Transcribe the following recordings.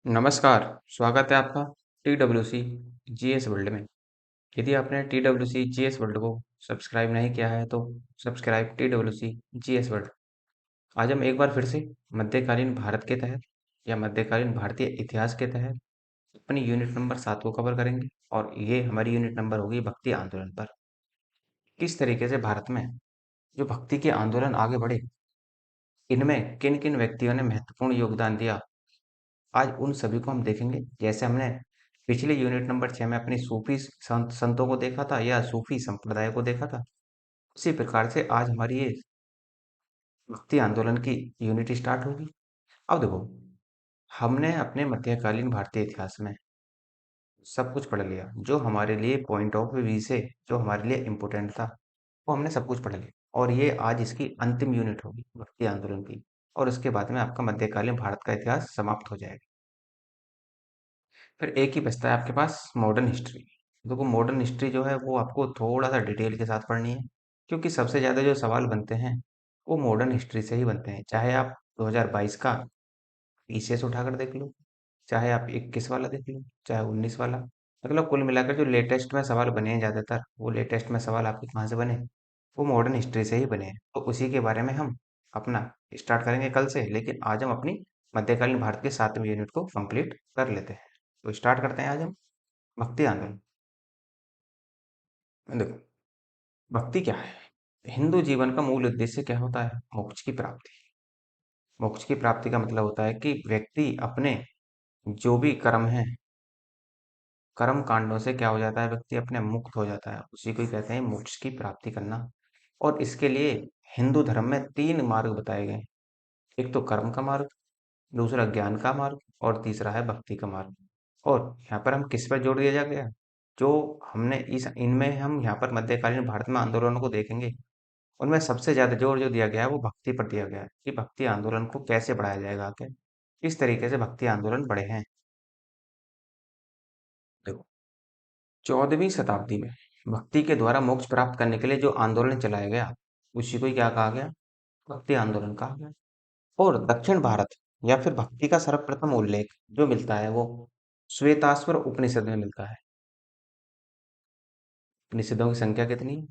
नमस्कार, स्वागत है आपका टीडब्ल्यूसी जीएस वर्ल्ड में। यदि आपने टीडब्ल्यूसी जीएस वर्ल्ड को सब्सक्राइब नहीं किया है तो सब्सक्राइब टीडब्ल्यूसी जीएस वर्ल्ड। आज हम एक बार फिर से मध्यकालीन भारत के तहत या मध्यकालीन भारतीय इतिहास के तहत अपनी यूनिट नंबर 7 को कवर करेंगे और ये हमारी यूनिट नंबर होगी भक्ति आंदोलन पर। किस तरीके से भारत में जो भक्ति के आंदोलन आगे बढ़े, इनमें किन किन व्यक्तियों ने महत्वपूर्ण योगदान दिया, आज उन सभी को हम देखेंगे। जैसे हमने पिछले यूनिट नंबर 6 में अपनी सूफी संतों को देखा था या सूफी संप्रदाय को देखा था, उसी प्रकार से आज हमारी ये भक्ति आंदोलन की यूनिट स्टार्ट होगी। अब देखो, हमने अपने मध्यकालीन भारतीय इतिहास में सब कुछ पढ़ लिया जो हमारे लिए पॉइंट ऑफ व्यू से जो हमारे लिए इम्पोर्टेंट था, वो हमने सब कुछ पढ़ लिया। और ये आज इसकी अंतिम यूनिट होगी भक्ति आंदोलन की, और उसके बाद में आपका मध्यकालीन भारत का इतिहास समाप्त हो जाएगा। फिर एक ही बचता है आपके पास मॉडर्न हिस्ट्री। देखो, मॉडर्न हिस्ट्री जो है वो आपको थोड़ा सा डिटेल के साथ पढ़नी है, क्योंकि सबसे ज़्यादा जो सवाल बनते हैं वो मॉडर्न हिस्ट्री से ही बनते हैं। चाहे आप 2022 का ईसीएस उठाकर देख लो, चाहे आप 21 वाला देख लो, चाहे 19 वाला। मतलब कुल मिलाकर जो लेटेस्ट में सवाल बने हैं ज़्यादातर, वो लेटेस्ट में सवाल आपके कहाँ से बने, वो मॉडर्न हिस्ट्री से ही बने हैं। तो उसी के बारे में हम अपना स्टार्ट करेंगे कल से, लेकिन आज हम अपनी मध्यकालीन भारत के 7वें यूनिट को कंप्लीट कर लेते हैं। तो स्टार्ट करते हैं आज हम भक्ति आंदोलन। देखो, भक्ति क्या है? हिंदू जीवन का मूल उद्देश्य क्या होता है? मोक्ष की प्राप्ति। मोक्ष की प्राप्ति का मतलब होता है कि व्यक्ति अपने जो भी कर्म है, कर्म कांडों से क्या हो जाता है, व्यक्ति अपने मुक्त हो जाता है। उसी को ही कहते हैं मोक्ष की प्राप्ति करना। और इसके लिए हिंदू धर्म में 3 मार्ग बताए गए हैं। एक तो कर्म का मार्ग, दूसरा ज्ञान का मार्ग और तीसरा है भक्ति का मार्ग। और यहाँ पर हम किस पर जोड़ दिया जा गया? जो हमने इस इनमें हम यहाँ पर मध्यकालीन भारत में आंदोलनों को देखेंगे, उनमें सबसे ज्यादा जोर जो दिया गया है वो भक्ति पर दिया गया है कि भक्ति आंदोलन को कैसे बढ़ाया जाएगा आगे, किस तरीके से भक्ति आंदोलन बढ़े हैं। देखो, 14वीं शताब्दी में भक्ति के द्वारा मोक्ष प्राप्त करने के लिए जो आंदोलन चलाया गया, उसी को ही क्या कहा गया? भक्ति आंदोलन कहा गया। और दक्षिण भारत या फिर भक्ति का सर्वप्रथम उल्लेख जो मिलता है वो श्वेताश्वर उपनिषद में मिलता है। उपनिषदों की संख्या कितनी है?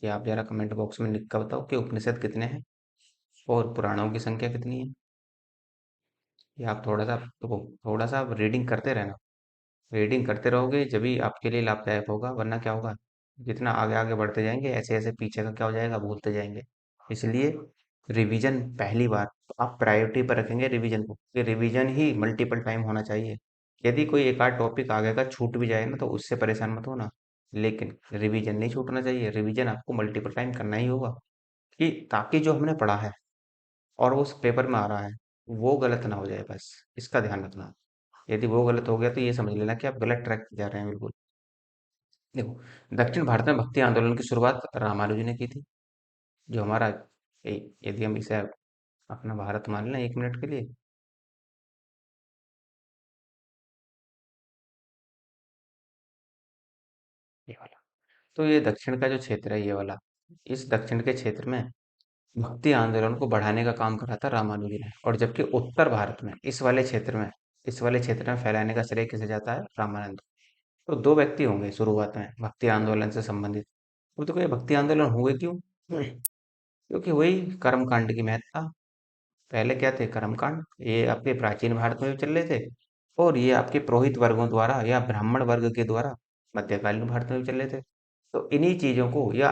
ये आप जरा कमेंट बॉक्स में लिख कर बताओ कि उपनिषद कितने हैं और पुराणों की संख्या कितनी है। ये आप थोड़ा सा तो थोड़ा सा रीडिंग करते रहना। रीडिंग करते रहोगे जब भी आपके लिए लाभदायक होगा, वरना क्या होगा, जितना आगे आगे बढ़ते जाएंगे ऐसे ऐसे पीछे का क्या हो जाएगा, भूलते जाएंगे। इसलिए रिवीजन पहली बार तो आप प्रायोरिटी पर रखेंगे रिवीजन को, कि रिवीजन ही मल्टीपल टाइम होना चाहिए। यदि कोई एक आध टॉपिक आगे का छूट भी जाए ना तो उससे परेशान मत होना, लेकिन रिवीजन नहीं छूटना चाहिए। रिवीजन आपको मल्टीपल टाइम करना ही होगा, कि ताकि जो हमने पढ़ा है और उस पेपर में आ रहा है वो गलत ना हो जाए, बस इसका ध्यान रखना। यदि वो गलत हो गया तो ये समझ लेना कि आप गलत ट्रैक पे जा रहे हैं बिल्कुल। देखो, दक्षिण भारत में भक्ति आंदोलन की शुरुआत रामानुजी ने की थी। जो हमारा यदि हम इसे अपना भारत मान लें 1 मिनट के लिए, ये वाला, तो ये दक्षिण का जो क्षेत्र है ये वाला, इस दक्षिण के क्षेत्र में भक्ति आंदोलन को बढ़ाने का काम करा था रामानुजी ने। और जबकि उत्तर भारत में इस वाले क्षेत्र में फैलाने का श्रेय किसे जाता है? रामानंद। तो 2 व्यक्ति होंगे शुरुआत में भक्ति आंदोलन से संबंधित। अब देखो, ये भक्ति आंदोलन हुए क्यों? क्योंकि वही कर्म कांड की महत्ता। पहले क्या थे? कर्म कांड, ये आपके प्राचीन भारत में भी चल रहे थे, और ये आपके पुरोहित वर्गों द्वारा या ब्राह्मण वर्ग के द्वारा मध्यकालीन भारत में भी चल रहे थे। तो इन्हीं चीजों को या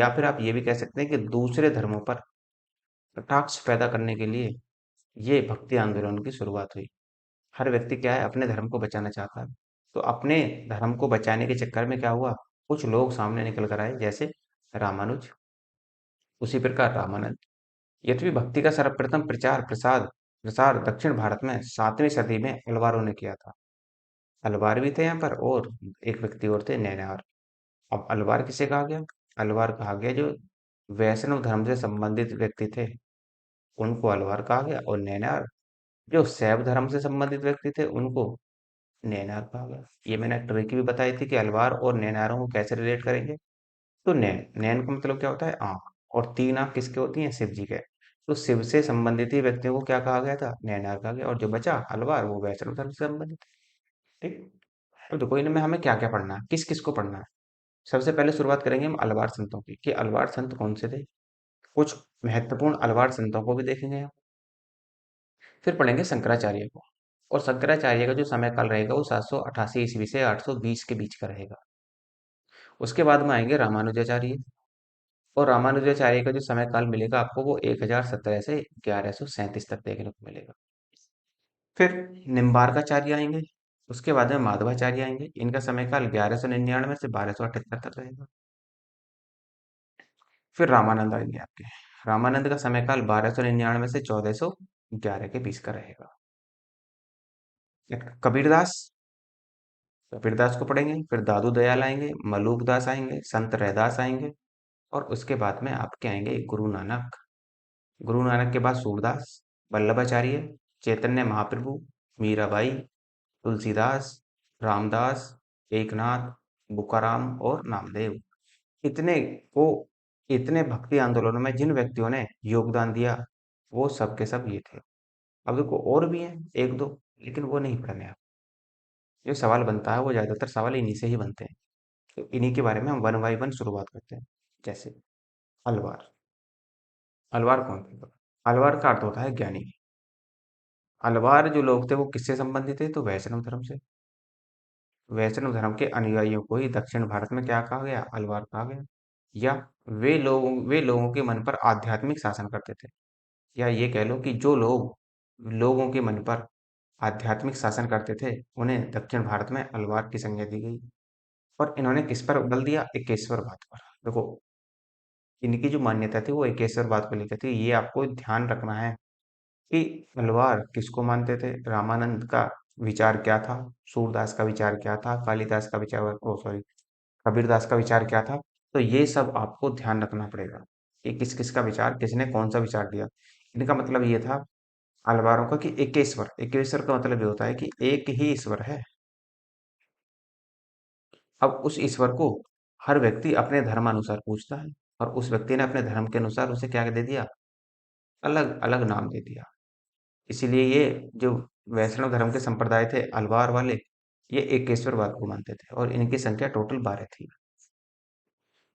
फिर आप ये भी कह सकते हैं कि दूसरे धर्मों पर कटाक्ष पैदा करने के लिए ये भक्ति आंदोलन की शुरुआत हुई। हर व्यक्ति क्या है, अपने धर्म को बचाना चाहता है। तो अपने धर्म को बचाने के चक्कर में क्या हुआ, कुछ लोग सामने निकल कर आए, जैसे रामानुज, उसी प्रकार रामानंद। यद्यपि भक्ति का सर्वप्रथम प्रचार प्रसार प्रसार दक्षिण भारत में 7वीं सदी में अलवारों ने किया था। अलवार भी थे यहाँ पर, और एक व्यक्ति और थे, नैनार। अब अलवार किसे कहा गया? अलवार कहा गया जो वैष्णव धर्म से संबंधित व्यक्ति थे, उनको अलवार कहा गया। और नैनार जो शैव धर्म से संबंधित व्यक्ति थे, उनको नैनार कहा गया। ये मैंने ट्रिक भी बताई थी कि अलवार और नैनारों को कैसे रिलेट करेंगे। तो नैन नैन का मतलब क्या होता है? आंख। और 3 आंख किसके होती हैं? शिव जी के। तो शिव से संबंधित ही व्यक्तियों को क्या कहा गया था, नैनार कहा गया, और जो बचा अलवार वो वैष्णव धर्म से संबंधित है। ठीक। अब देखो इनमें हमें क्या क्या पढ़ना है, किस किस को पढ़ना है। सबसे पहले शुरुआत करेंगे हम अलवार संतों की, कि अलवार संत कौन से थे। कुछ महत्वपूर्ण अलवार संतों को भी देखेंगे हम। फिर पढ़ेंगे शंकराचार्य को। और शंकराचार्य का जो समय काल रहेगा वो 788 ईस्वी से 820 के बीच का रहेगा। उसके बाद में आएंगे रामानुजाचार्य। और रामानुजाचार्य का जो समय काल मिलेगा आपको वो 1017 से 1137 तक देखने को मिलेगा। फिर निम्बार्काचार्य आएंगे। उसके बाद में माधवाचार्य आएंगे, इनका समय काल 1199 से 1278 तक रहेगा। फिर रामानंद आएंगे आपके। रामानंद का समय काल 1299 से 1411 के बीच का रहेगा। कबीरदास। कबीरदास को पढ़ेंगे। फिर दादू दयाल आएंगे, मलूक दास आएंगे, संत रैदास आएंगे। और उसके बाद में आपके आएंगे गुरु नानक। गुरु नानक के बाद सूरदास, वल्लभाचार्य, चैतन्य महाप्रभु, मीराबाई, तुलसीदास, रामदास, एकनाथ, बुकाराम और नामदेव। इतने को इतने भक्ति आंदोलनों में जिन व्यक्तियों ने योगदान दिया वो सब के सब ये थे। अब देखो और भी हैं एक दो, लेकिन वो नहीं पढ़ने आप। जो सवाल बनता है वो ज्यादातर सवाल इन्हीं से ही बनते हैं। तो इन्हीं के बारे में हम वन बाई वन शुरुआत करते हैं। जैसे अलवार। अलवार कौन थे? अलवार का अर्थ होता है ज्ञानी। अलवार जो लोग थे वो किससे संबंधित थे? तो वैष्णव धर्म से। वैष्णव धर्म के अनुयायियों को ही दक्षिण भारत में क्या कहा गया? अलवार कहा गया। या वे लोगों के मन पर आध्यात्मिक शासन करते थे। या ये कह लो कि जो लोग लोगों के मन पर आध्यात्मिक शासन करते थे उन्हें दक्षिण भारत में अलवार की संज्ञा दी गई। और इन्होंने किस पर बल दिया? एकेश्वरवाद पर। देखो इनकी जो मान्यता थी वो एकेश्वरवाद को लेकर थी। ये आपको ध्यान रखना है कि अलवार किसको मानते थे, रामानंद का विचार क्या था, सूरदास का विचार क्या था, कालिदास का विचार, ओ सॉरी, कबीरदास का विचार क्या था। तो ये सब आपको ध्यान रखना पड़ेगा कि किस किस का विचार, किसने कौन सा विचार दिया। इनका मतलब ये था अलवारों का कि एकेश्वर। एकेश्वर का मतलब ये होता है कि एक ही ईश्वर है। अब उस ईश्वर को हर व्यक्ति अपने धर्मानुसार पूजता है, और उस व्यक्ति ने अपने धर्म के अनुसार उसे क्या दे दिया? अलग अलग नाम दे दिया। इसीलिए ये जो वैष्णव धर्म के संप्रदाय थे अलवार वाले, ये एकेश्वरवाद को मानते थे और इनकी संख्या टोटल 12 थी।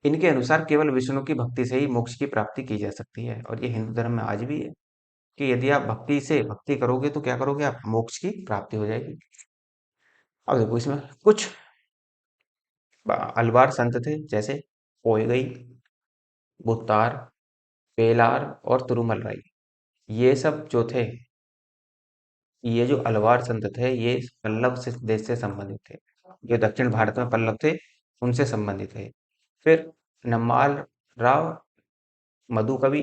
इनके अनुसार केवल विष्णु की भक्ति से ही मोक्ष की प्राप्ति की जा सकती है, और ये हिंदू धर्म में आज भी है कि यदि आप भक्ति से भक्ति करोगे तो क्या करोगे? आप मोक्ष की प्राप्ति हो जाएगी। अब देखो इसमें कुछ अलवार संत थे, जैसे पोयगई, बुत्तार, पेलार और तुरुमल राय। ये सब जो थे, ये जो अलवार संत थे ये पल्लव से देश से संबंधित थे। जो दक्षिण भारत में पल्लव थे उनसे संबंधित थे। फिर नम्माल राव, मधुकवि,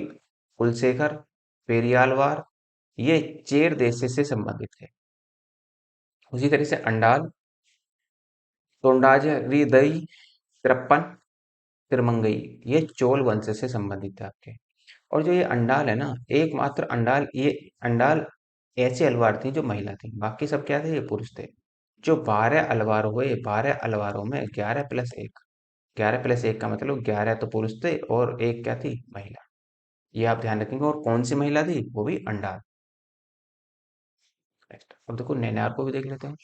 कुलशेखर, पेरियालवार, ये चेर देश से संबंधित थे। उसी तरह से अंडाल, तोंडाजरीदई, तिरप्पन, तिरमंगई, ये चोल वंश से संबंधित थे आपके। और जो ये अंडाल है ना, एकमात्र अंडाल, ये अंडाल ऐसे अलवार थी जो महिला थी, बाकी सब क्या थे? ये पुरुष थे। जो 12 अलवार हुए, 12 अलवारों में 11+1, 11+1 का मतलब 11 तो पुरुष थे और एक क्या थी? महिला। ये आप ध्यान रखेंगे। और कौन सी महिला थी? वो भी अंडाल। नेक्स्ट अब देखो नैनार को भी देख लेते हैं।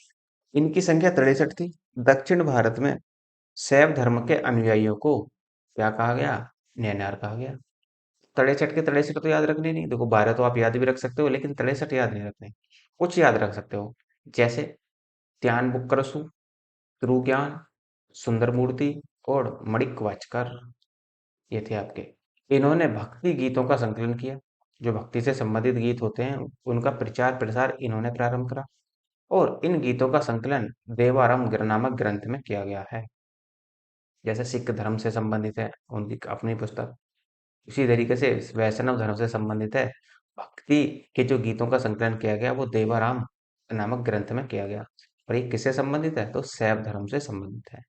इनकी संख्या 63 थी। दक्षिण भारत में शैव धर्म के अनुयायियों को क्या कहा गया? नैनार कहा गया। 63 के 63 तो याद रखने नहीं, देखो 12 तो आप याद भी रख सकते हो लेकिन 63 याद नहीं रखने। कुछ याद रख सकते हो, जैसे त्यान बुक्करसु, ध्रुव ज्ञान, सुंदर मूर्ति और मणिक वाचकर। ये थे आपके। इन्होंने भक्ति गीतों का संकलन किया। जो भक्ति से संबंधित गीत होते हैं उनका प्रचार प्रसार इन्होंने प्रारंभ करा। और इन गीतों का संकलन देवारंभ नामक ग्रंथ में किया गया है। जैसे सिख धर्म से संबंधित है उनकी अपनी पुस्तक, उसी तरीके से वैष्णव धर्म से संबंधित है। भक्ति के जो गीतों का संकलन किया गया वो देवाराम नामक ग्रंथ में किया गया। और ये किससे संबंधित है? तो शैव धर्म से संबंधित है।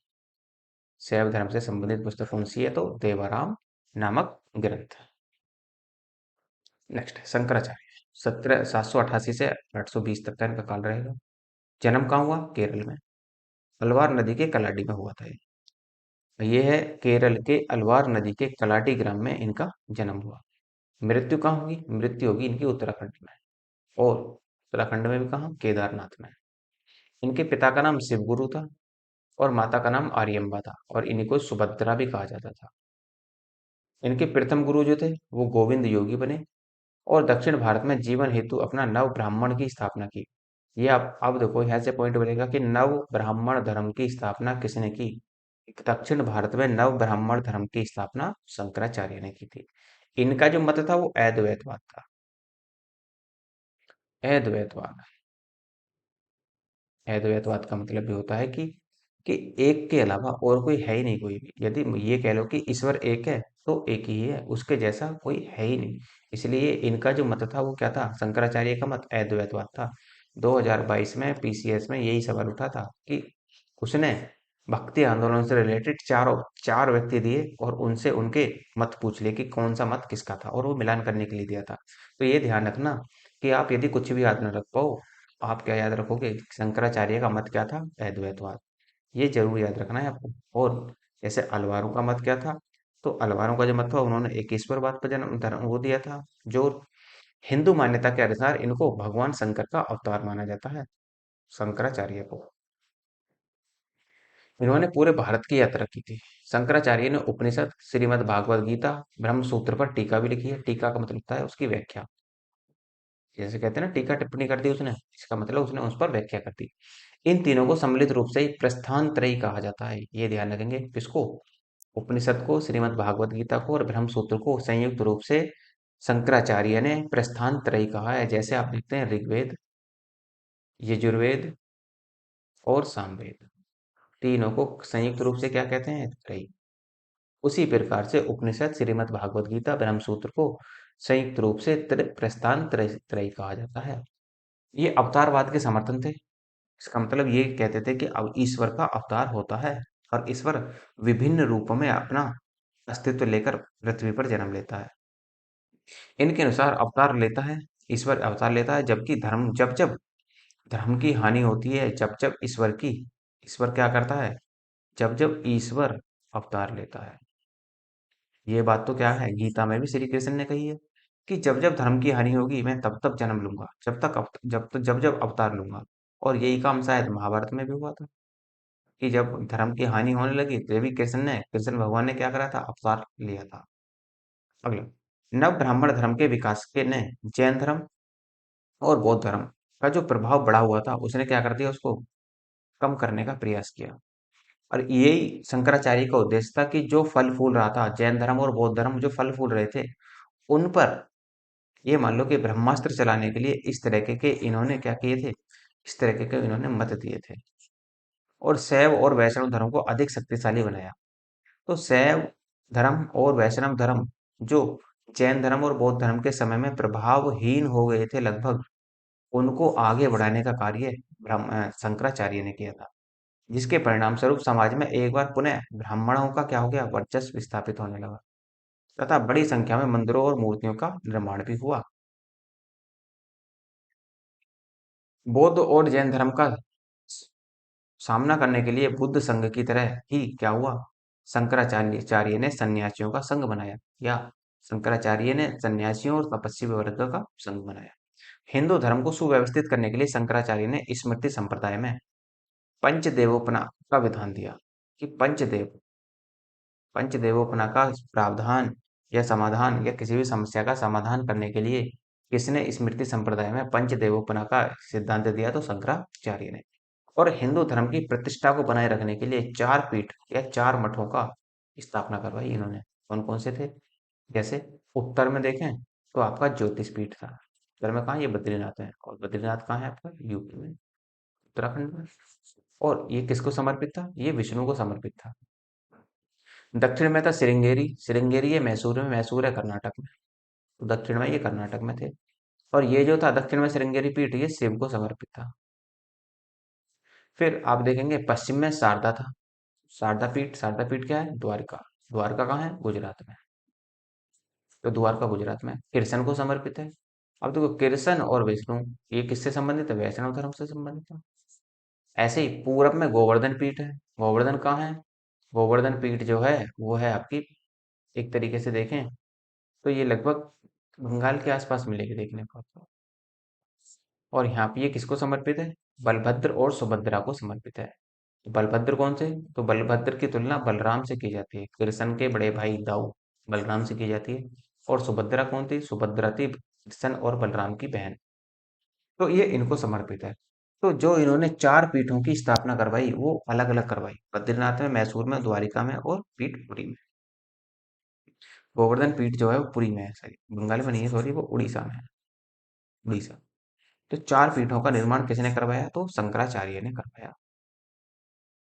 शैव धर्म से संबंधित पुस्तक कौन सी है? तो देवाराम नामक ग्रंथ। नेक्स्ट शंकराचार्य। 788 से 820 तक का इनका काल रहेगा। जन्म कहाँ हुआ? केरल में, अलवार नदी के कलाडी में हुआ था ये है केरल के अलवार नदी के कलाडी ग्राम में इनका जन्म हुआ। मृत्यु कहाँ होगी? मृत्यु होगी इनकी उत्तराखंड में। और उत्तराखंड में भी कहाँ? केदारनाथ में। इनके पिता का नाम शिवगुरु था और माता का नाम आर्यम्बा था और इन्हीं को सुभद्रा भी कहा जाता था। इनके प्रथम गुरु जो थे वो गोविंद योगी बने और दक्षिण भारत में जीवन हेतु अपना नव ब्राह्मण की स्थापना की। ये आप अब देखो यहाँ से पॉइंट बनेगा कि नव ब्राह्मण धर्म की स्थापना किसने की? दक्षिण भारत में नव ब्राह्मण धर्म की स्थापना शंकराचार्य ने की थी। इनका जो मत था वो अद्वैतवाद था। अद्वैतवाद। अद्वैतवाद का मतलब ये होता है कि एक के अलावा और कोई है ही नहीं कोई भी। यदि ये कह लो कि ईश्वर एक है तो एक ही है, उसके जैसा कोई है ही नहीं। इसलिए इनका जो मत था वो क्या था? शंकराचार्य का मत अद्वैतवाद था। 2022 में पीसीएस में यही सवाल उठा था कि उसने भक्ति आंदोलन से रिलेटेड चारों चार व्यक्ति दिए और उनसे उनके मत पूछ लिए कि कौन सा मत किसका था और वो मिलान करने के लिए दिया था। तो ये ध्यान रखना कि आप यदि कुछ भी याद न रख पाओ, आप क्या याद रखोगे? शंकराचार्य का मत क्या था? अद्वैतवाद। ये जरूर याद रखना है आपको। और जैसे अलवारों का मत क्या था? तो अलवारों का जो मत था उन्होंने एक ईश्वरवाद पर जन्म धर्म वो दिया था। जो हिंदू मान्यता के अनुसार इनको भगवान शंकर का अवतार माना जाता है, शंकराचार्य को। इन्होंने पूरे भारत की यात्रा की थी। शंकराचार्य ने उपनिषद, श्रीमद् भागवत गीता, ब्रह्म सूत्र पर टीका भी लिखी है। टीका का मतलब होता है उसकी व्याख्या। जैसे कहते हैं ना, टीका टिप्पणी कर दी उसने, इसका मतलब उसने उस पर व्याख्या कर दी। इन तीनों को सम्मिलित रूप से प्रस्थान त्रयी कहा जाता है। ये ध्यान रखेंगे। किसको? उपनिषद को, श्रीमद् भागवत गीता को और ब्रह्म सूत्र को संयुक्त रूप से शंकराचार्य ने प्रस्थान त्रयी कहा है। जैसे आप देखते हैं ऋग्वेद, यजुर्वेद और सामवेद, तीनों को संयुक्त रूप से क्या कहते हैं? त्रयी। उसी प्रकार से उपनिषद, श्रीमद् भागवत गीता, ब्रह्म सूत्र को संयुक्त रूप से प्रस्थान त्रयी कहा जाता है। ये अवतारवाद के समर्थन थे। इसका मतलब ये कहते थे कि अब ईश्वर का अवतार होता है और ईश्वर विभिन्न रूपों में अपना अस्तित्व लेकर पृथ्वी पर जन्म लेता है। इनके अनुसार अवतार लेता है, ईश्वर अवतार लेता है जबकि धर्म जब जब धर्म की हानि होती है, जब जब ईश्वर क्या करता है? जब जब ईश्वर अवतार लेता है। ये बात तो क्या है, गीता में भी श्री कृष्ण ने कही है कि जब जब धर्म की हानि होगी मैं तब तब जन्म लूंगा, जब जब अवतार लूंगा। और यही काम शायद महाभारत में भी हुआ था कि जब धर्म की हानि होने लगी तभी कृष्ण भगवान ने क्या करा था? अवतार लिया था। अगला, नव ब्राह्मण धर्म के विकास के ने जैन धर्म और बौद्ध धर्म का जो प्रभाव बढ़ा हुआ था उसने क्या कर दिया? उसको कम करने का प्रयास किया। और यही शंकराचार्य का उद्देश्य था कि जो फल फूल रहा था, जैन धर्म और बौद्ध धर्म जो फल फूल रहे थे, उन पर ये मान लो कि ब्रह्मास्त्र चलाने के लिए इस तरह के इन्होंने क्या किए थे? इस तरह के इन्होंने मत दिए थे और शैव और वैष्णव धर्म को अधिक शक्तिशाली बनाया। तो शैव धर्म और वैष्णव धर्म जो जैन धर्म और बौद्ध धर्म के समय में प्रभावहीन हो गए थे लगभग, उनको आगे बढ़ाने का कार्य शंकराचार्य ने किया था। जिसके परिणाम स्वरूप समाज में एक बार पुनः ब्राह्मणों का क्या हो गया? वर्चस्व स्थापित होने लगा तथा बड़ी संख्या में मंदिरों और मूर्तियों का निर्माण भी हुआ। बौद्ध और जैन धर्म का सामना करने के लिए बुद्ध संघ की तरह ही क्या हुआ? शंकराचार्य ने सन्यासियों का संघ बनाया, या शंकराचार्य ने सन्यासियों और तपस्वी वर्ग का संघ बनाया। हिंदू धर्म को सुव्यवस्थित करने के लिए शंकराचार्य ने स्मृति संप्रदाय में पंचदेवोपना का विधान दिया कि पंचदेवोपना का प्रावधान या समाधान या किसी भी समस्या का समाधान करने के लिए किसने स्मृति संप्रदाय में पंचदेवोपना का सिद्धांत दिया? तो शंकराचार्य ने। और हिंदू धर्म की प्रतिष्ठा को बनाए रखने के लिए चार पीठ या चार मठों का स्थापना करवाई इन्होंने। कौन कौन से थे? जैसे उत्तर में देखें तो आपका ज्योतिष पीठ था। उत्तर में कहाँ? ये बद्रीनाथ है। और बद्रीनाथ कहाँ है आपका? यूपी में, उत्तराखंड में। और ये किसको समर्पित था? ये विष्णु को समर्पित था। दक्षिण में था श्रृंगेरी। श्रृंगेरी ये मैसूर में, मैसूर है कर्नाटक में। तो दक्षिण में ये कर्नाटक में थे। और ये जो था दक्षिण में श्रृंगेरी पीठ, ये शिव को समर्पित था। फिर आप देखेंगे पश्चिम में शारदा था। शारदा पीठ, शारदा पीठ क्या है? द्वारका। द्वारका कहाँ है? गुजरात में। तो द्वारका गुजरात में कृष्ण को समर्पित है। अब देखो कृष्ण और विष्णु ये किससे संबंधित है? वैष्णव धर्म से संबंधित है। ऐसे ही पूरब में गोवर्धन पीठ है। गोवर्धन कहाँ है? गोवर्धन पीठ जो है वो है आपकी, एक तरीके से देखें तो ये लगभग बंगाल के आसपास मिलेगी देखने को आपको। और यहाँ पे ये किसको समर्पित है? बलभद्र और सुभद्रा को समर्पित है। तो बलभद्र कौन से? तो बलभद्र की तुलना बलराम से की जाती है, कृष्ण के बड़े भाई दाऊ बलराम से की जाती है। और सुभद्रा कौन थी? सुभद्रा थी कृष्ण और बलराम की बहन। तो ये इनको समर्पित है। तो जो इन्होंने चार पीठों की स्थापना करवाई वो अलग अलग करवाई, बद्रीनाथ में, मैसूर में, द्वारिका में और पीठ पुरी में। गोवर्धन पीठ जो है वो पुरी में है, सॉरी बंगाल में नहीं है, सॉरी वो उड़ीसा में है। उड़ीसा। तो चार पीठों का निर्माण किसने करवाया? तो शंकराचार्य ने करवाया।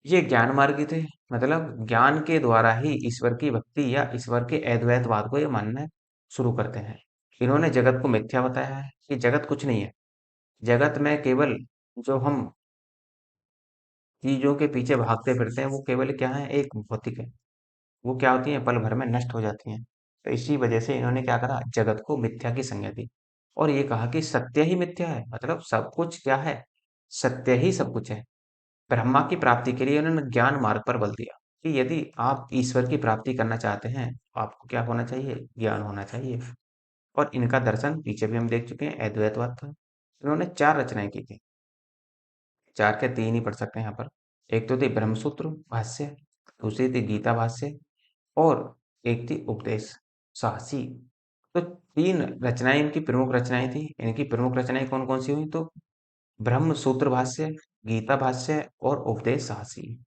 ये ज्ञान मार्गी थे, मतलब ज्ञान के द्वारा ही ईश्वर की भक्ति या ईश्वर के अद्वैतवाद को ये मानना शुरू करते हैं। इन्होंने जगत को मिथ्या बताया है कि जगत कुछ नहीं है। जगत में केवल जो हम चीजों के पीछे भागते फिरते हैं वो केवल क्या है? एक भौतिक है। वो क्या होती हैं? पल भर में नष्ट हो जाती हैं। तो इसी वजह से इन्होंने क्या करा? जगत को मिथ्या की संज्ञा दी। और ये कहा कि सत्य ही मिथ्या है, मतलब सब कुछ क्या है? सत्य ही सब कुछ है। ब्रह्मा की प्राप्ति के लिए उन्होंने ज्ञान मार्ग पर बल दिया कि यदि आप ईश्वर की प्राप्ति करना चाहते हैं तो आपको क्या होना चाहिए? ज्ञान होना चाहिए। और इनका दर्शन पीछे भी हम देख चुके हैं, अद्वैतवाद था। इन्होंने चार रचनाएं की थी। चार के तीन ही पढ़ सकते हैं यहाँ पर। एक तो थी ब्रह्मसूत्र भाष्य, दूसरी थी गीता भाष्य, और एक थी उपदेश साहसी। तो तीन रचनाएं इनकी प्रमुख रचनाएं थी। इनकी प्रमुख रचनाएं कौन कौन सी हुई? तो ब्रह्म सूत्र भाष्य, गीता भाष्य और उपदेश साहसी।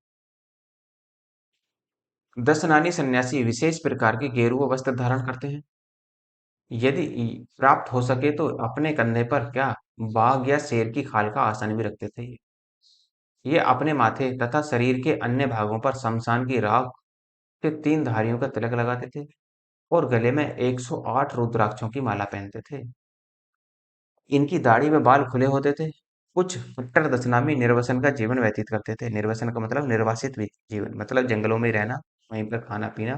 दशनानी सन्यासी विशेष प्रकार के गेरुआ वस्त्र धारण करते हैं। यदि प्राप्त हो सके तो अपने कंधे पर क्या बाघ या शेर की खाल का आसन भी रखते थे। ये अपने माथे तथा शरीर के अन्य भागों पर शमशान की राख के तीन धारियों का तिलक लगाते थे और गले में 108 रुद्राक्षों की माला पहनते थे। इनकी दाढ़ी में बाल खुले होते थे। कुछ कट्टर दशनामी निर्वसन का जीवन व्यतीत करते थे। निर्वसन का मतलब निर्वासित जीवन, मतलब जंगलों में ही रहना, वहीं पर खाना पीना,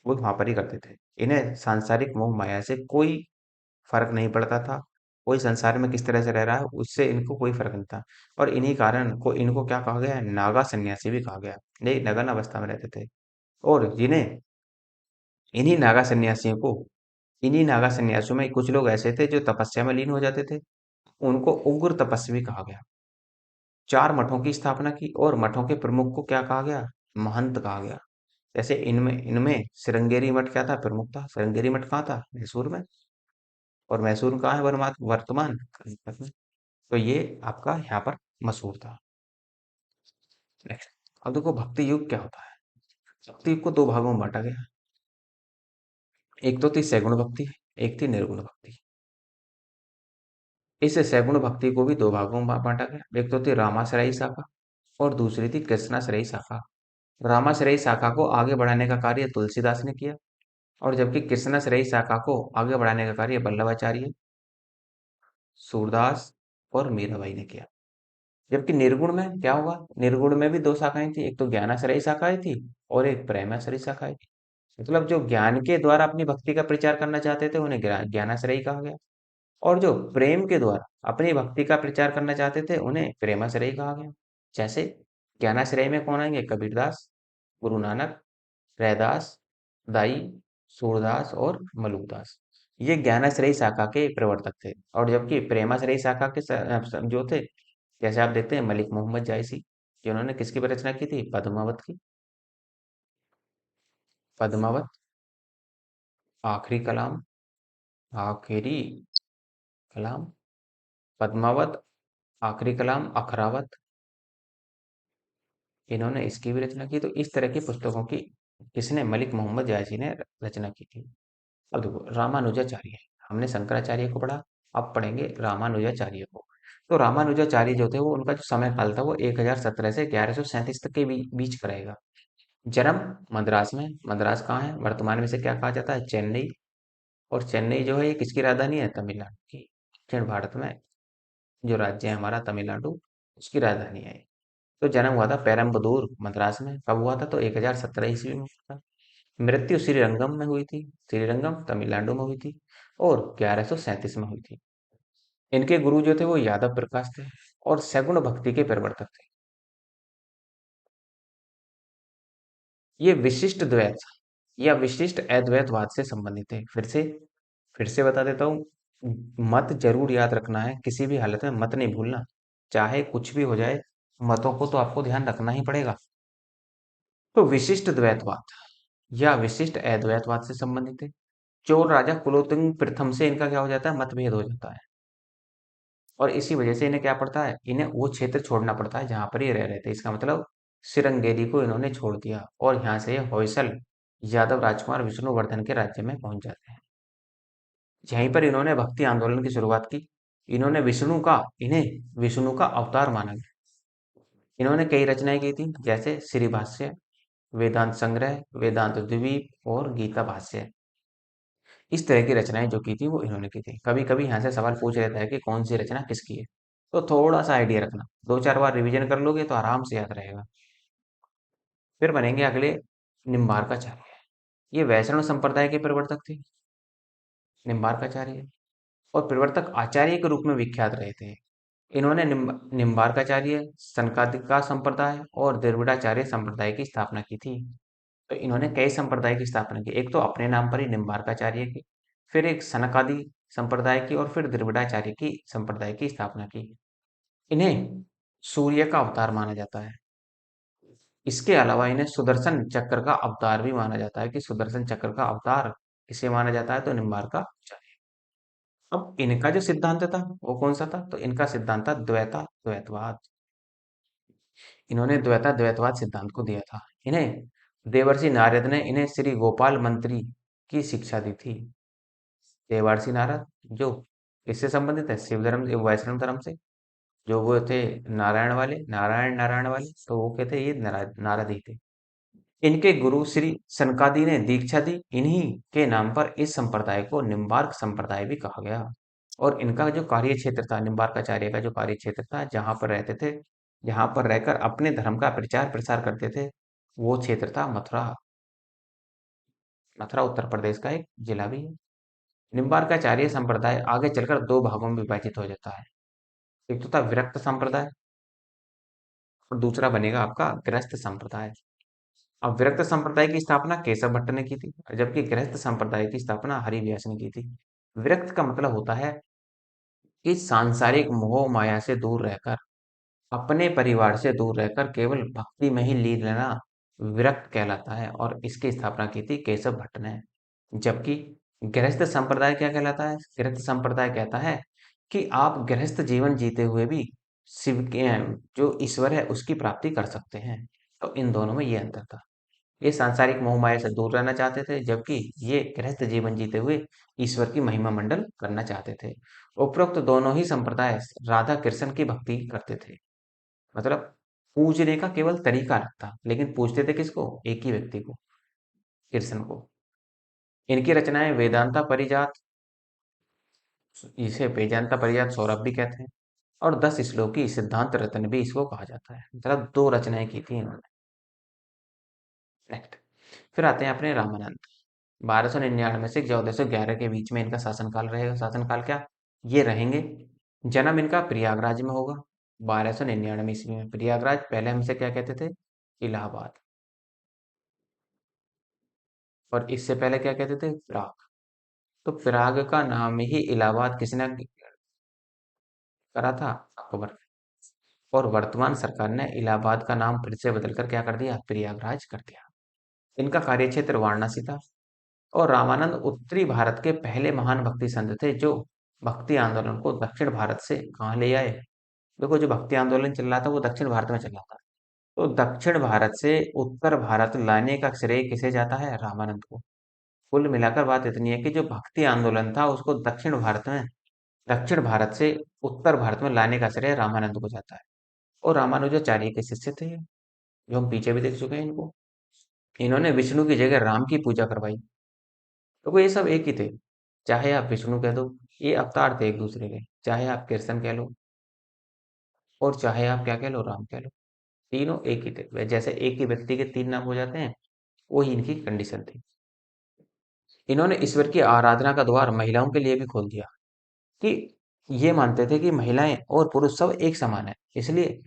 वो वहां पर ही करते थे। इन्हें सांसारिक मोह माया से कोई फर्क नहीं पड़ता था। कोई संसार में किस तरह से रह रहा है उससे इनको कोई फर्क नहीं था। और इन्हीं कारण को इनको क्या कहा गया है? नागा सन्यासी भी कहा गया। ये नगन अवस्था में रहते थे। और जिन्हें इन्हीं नागा सन्यासियों को इन्हीं नागा सन्यासियों में कुछ लोग ऐसे थे जो तपस्या में लीन हो जाते थे। उनको उग्र तपस्वी कहा गया। चार मठों की स्थापना की और मठों के प्रमुख को क्या कहा गया? महंत कहा गया। जैसे इनमें इनमें श्रृंगेरी मठ क्या था? प्रमुख था। श्रृंगेरी मठ कहाँ था? मैसूर में। और मैसूर कहाँ है वर्तमान कर्नाटक में। तो ये आपका यहाँ पर मशहूर था। नेक्स्ट, अब देखो भक्ति युग क्या होता है। भक्ति युग को दो भागों में बांटा गया। एक तो थी सैगुण भक्ति, एक थी निर्गुण भक्ति। इस सैगुण भक्ति को भी दो भागों में बांटा गया। एक तो थी रामाश्रयी शाखा और दूसरी थी कृष्णाश्रयी शाखा। रामाश्रयी शाखा को आगे बढ़ाने का कार्य तुलसीदास ने किया, और जबकि कृष्णाश्रयी शाखा को आगे बढ़ाने का कार्य वल्लभाचार्य, सूरदास और मीराबाई ने किया। जबकि निर्गुण में क्या हुआ? निर्गुण में भी दो शाखाएं थी, एक तो ज्ञानाश्रयी शाखाएं थी और एक प्रेमाश्रयी शाखाएं थी। मतलब जो ज्ञान के द्वारा अपनी भक्ति का प्रचार करना चाहते थे उन्हें ज्ञानाश्रयी कहा गया, और जो प्रेम के द्वारा अपनी भक्ति का प्रचार करना चाहते थे उन्हें प्रेमाश्रयी कहा गया। जैसे ज्ञानाश्रय में कौन आएंगे? कबीरदास, गुरु नानक, रैदास, दाई, सूरदास और मलुकदास। ये ज्ञानाश्रयी शाखा के प्रवर्तक थे। और जबकि प्रेमाश्रयी शाखा के जो थे, जैसे आप देखते हैं मलिक मोहम्मद जायसी, जिन्होंने किसकी रचना की थी? पद्मावत की। पद्मावत, आखिरी कलाम, आखिरी कलाम, पद्मावत, आखिरी कलाम, अखरावत, इन्होंने इसकी भी रचना की। तो इस तरह की पुस्तकों की किसने? मलिक मोहम्मद जायसी ने रचना की थी। अब देखो रामानुजाचार्य, हमने शंकराचार्य को पढ़ा, अब पढ़ेंगे रामानुजाचार्य को। तो रामानुजाचार्य जो थे वो उनका जो समय काल था वो 1017 से 1137 तक के बीच का रहेगा। जन्म मद्रास में। मद्रास कहाँ है? वर्तमान में से क्या कहा जाता है? चेन्नई। और चेन्नई जो है ये किसकी राजधानी है? तमिलनाडु की। दक्षिण भारत में जो राज्य है हमारा तमिलनाडु, उसकी राजधानी है। तो जन्म हुआ था पेरम्बदूर मद्रास में। कब हुआ था? तो 1017 ईस्वी में हुआ था। मृत्यु श्रीरंगम में हुई थी। श्रीरंगम तमिलनाडु में हुई थी और 1137 में हुई थी। इनके गुरु जो थे वो यादव प्रकाश थे और सगुण भक्ति के प्रवर्तक थे। ये विशिष्ट द्वैत या विशिष्ट अद्वैतवाद से संबंधित है। फिर से फिर से बता देता हूँ, मत जरूर याद रखना है, किसी भी हालत में मत नहीं भूलना। चाहे कुछ भी हो जाए, मतों को तो आपको ध्यान रखना ही पड़ेगा। तो विशिष्ट द्वैतवाद या विशिष्ट अद्वैतवाद से संबंधित है। चोल राजा कुलोत्तुंग प्रथम से इनका क्या हो जाता है, मतभेद हो जाता है। और इसी वजह से इन्हें क्या पड़ता है, इन्हें वो क्षेत्र छोड़ना पड़ता है जहां पर ये रह रहे थे। इसका मतलब सिरंगेरी को इन्होंने छोड़ दिया और यहाँ से ये होयसल यादव राजकुमार विष्णुवर्धन के राज्य में पहुंच जाते हैं। यहीं पर इन्होंने भक्ति आंदोलन की शुरुआत की। इन्हें विष्णु का अवतार माना गया। इन्होंने कई रचनाएं की थी, जैसे श्री भाष्य, वेदांत संग्रह, वेदांत द्वीप और गीता भाष्य। इस तरह की रचनाएं जो की थी वो इन्होंने की थी। कभी कभी यहाँ से सवाल पूछ लेता है कि कौन सी रचना किसकी है, तो थोड़ा सा आइडिया रखना, दो चार बार रिवीजन कर लोगे तो आराम से याद रहेगा। फिर बनेंगे अगले निम्बार्काचार्य। ये वैष्णव संप्रदाय के प्रवर्तक थे, निम्बार्काचार्य, और प्रवर्तक आचार्य के रूप में विख्यात रहे थे। इन्होंने निम्बार्काचार्य, सनकादिका संप्रदाय और द्रविड़ाचार्य संप्रदाय की स्थापना की थी। तो इन्होंने कई संप्रदाय की स्थापना की, एक तो अपने नाम पर ही निम्बार्काचार्य की, फिर एक सनकादि संप्रदाय की, और फिर द्रविड़ाचार्य की संप्रदाय की स्थापना की। इन्हें सूर्य का अवतार माना जाता है। इसके अलावा इन्हें सुदर्शन चक्र का अवतार भी माना जाता है, कि सुदर्शन चक्र का अवतार किसे माना जाता है, तो निम्बार्काचार्य। अब इनका जो सिद्धांत था वो कौन सा था, तो इनका सिद्धांत था द्वैता द्वैतवाद। इन्होंने द्वैता द्वैतवाद सिद्धांत को दिया था। इन्हें देवर्षि नारद ने इन्हें श्री गोपाल मंत्री की शिक्षा दी थी। देवर्षि नारद जो इससे संबंधित है, शिव धर्म वैष्णव धर्म से, जो वो थे नारायण वाले, नारायण वाले, तो वो कहते ये नारद ही थे। इनके गुरु श्री सनकादि ने दीक्षा दी। इन्हीं के नाम पर इस संप्रदाय को निम्बार्क संप्रदाय भी कहा गया। और इनका जो कार्य क्षेत्र था, निम्बार्काचार्य का जो कार्य क्षेत्र था, जहां पर रहते थे, जहां पर रहकर अपने धर्म का प्रचार प्रसार करते थे, वो क्षेत्र था मथुरा। मथुरा उत्तर प्रदेश का एक जिला भी है। निम्बार्काचार्य संप्रदाय आगे चलकर दो भागों में विभाजित हो जाता है। एक तो था विरक्त संप्रदाय, और दूसरा बनेगा आपका गृहस्थ संप्रदाय। अब विरक्त संप्रदाय की स्थापना केशव भट्ट ने की थी, जबकि गृहस्थ संप्रदाय की स्थापना हरिव्यास ने की थी। विरक्त का मतलब होता है कि सांसारिक मोह माया से दूर रहकर, अपने परिवार से दूर रहकर केवल भक्ति में ही लीन रहना विरक्त कहलाता है, और इसकी स्थापना की थी केशव भट्ट ने। जबकि गृहस्थ संप्रदाय क्या कहलाता है, गृहस्थ संप्रदाय कहता है कि आप गृहस्थ जीवन जीते हुए भी शिव के जो ईश्वर है उसकी प्राप्ति कर सकते हैं। तो इन दोनों में ये अंतर था। ये सांसारिक मोह माया से दूर रहना चाहते थे, जबकि ये गृहस्थ जीवन जीते हुए ईश्वर की महिमा मंडन करना चाहते थे। उपरोक्त दोनों ही संप्रदाय राधा कृष्ण की भक्ति करते थे। मतलब पूजने का केवल तरीका अलग था, लेकिन पूजते थे किसको, एक ही व्यक्ति को, कृष्ण को। इनकी रचनाएं वेदांता परिजात, इसे वेदांता परिजात सौरभ भी कहते हैं, और 10 श्लोकी सिद्धांत रत्न भी इसको कहा जाता है। मतलब दो रचनाएं की थी इन्होंने। नेक्स्ट, फिर आते हैं अपने रामानंद। 1299 से 1411 के बीच में इनका शासनकाल रहेगा। शासनकाल क्या, ये रहेंगे। जन्म इनका प्रयागराज में होगा 1299 ईस्वी में। प्रयागराज पहले हम इसे क्या कहते थे, इलाहाबाद, और इससे पहले क्या कहते थे, प्राग। तो प्राग का नाम ही इलाहाबाद किसने करा था, अकबर। और वर्तमान सरकार ने इलाहाबाद का नाम फिर से बदलकर क्या कर दिया, प्रयागराज कर दिया। इनका कार्यक्षेत्र वाराणसी था। और रामानंद उत्तरी भारत के पहले महान भक्ति संत थे, जो भक्ति आंदोलन को दक्षिण भारत से कहाँ ले आए। देखो, जो भक्ति आंदोलन चल रहा था वो दक्षिण भारत में चल रहा था, तो दक्षिण भारत से उत्तर भारत लाने का श्रेय किसे जाता है, रामानंद को। कुल मिलाकर बात इतनी है कि जो भक्ति आंदोलन था उसको दक्षिण भारत से उत्तर भारत में लाने का श्रेय रामानंद को जाता है। और रामानुजाचार्य के शिष्य थे, जो हम पीछे भी देख चुके हैं इनको। इन्होंने विष्णु की जगह राम की पूजा करवाई। तो ये सब एक ही थे, चाहे आप विष्णु कह दो, ये अवतार थे एक दूसरे के, चाहे आप कृष्ण कह लो, और चाहे आप क्या कह लो, राम कह लो, तीनों एक ही थे। जैसे एक ही व्यक्ति के तीन नाम हो जाते हैं, वही इनकी कंडीशन थी। इन्होंने ईश्वर की आराधना का द्वार महिलाओं के लिए भी खोल दिया, कि ये मानते थे कि महिलाएं और पुरुष सब एक समान है, इसलिए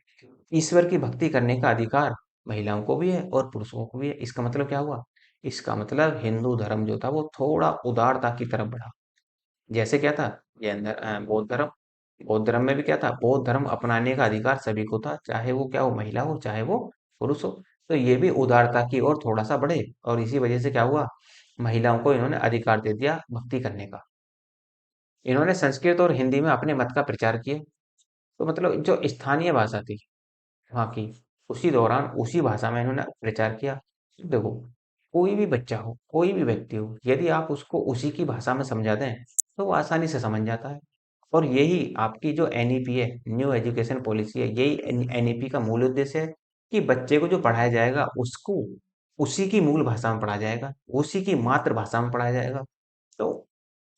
ईश्वर की भक्ति करने का अधिकार महिलाओं को भी है और पुरुषों को भी है। इसका मतलब क्या हुआ, इसका मतलब हिंदू धर्म जो था वो थोड़ा उदारता की तरफ बढ़ा। जैसे क्या था, बौद्ध धर्म में भी क्या था, बौद्ध धर्म अपनाने का अधिकार सभी को था, चाहे वो क्या हो, महिला हो चाहे वो पुरुष हो। तो ये भी उदारता की ओर थोड़ा सा बढ़े, और इसी वजह से क्या हुआ, महिलाओं को इन्होंने अधिकार दे दिया भक्ति करने का। इन्होंने संस्कृत और हिंदी में अपने मत का प्रचार किया। तो मतलब जो स्थानीय भाषा थी वहाँ की, उसी दौरान उसी भाषा में इन्होंने प्रचार किया। देखो, कोई भी बच्चा हो, कोई भी व्यक्ति हो, यदि आप उसको उसी की भाषा में समझा दें तो वो आसानी से समझ जाता है। और यही आपकी जो एनईपी है, न्यू एजुकेशन पॉलिसी है, यही एनईपी का मूल उद्देश्य है कि बच्चे को जो पढ़ाया जाएगा उसको उसी की मूल भाषा में पढ़ाया जाएगा, उसी की मातृभाषा में पढ़ाया जाएगा। तो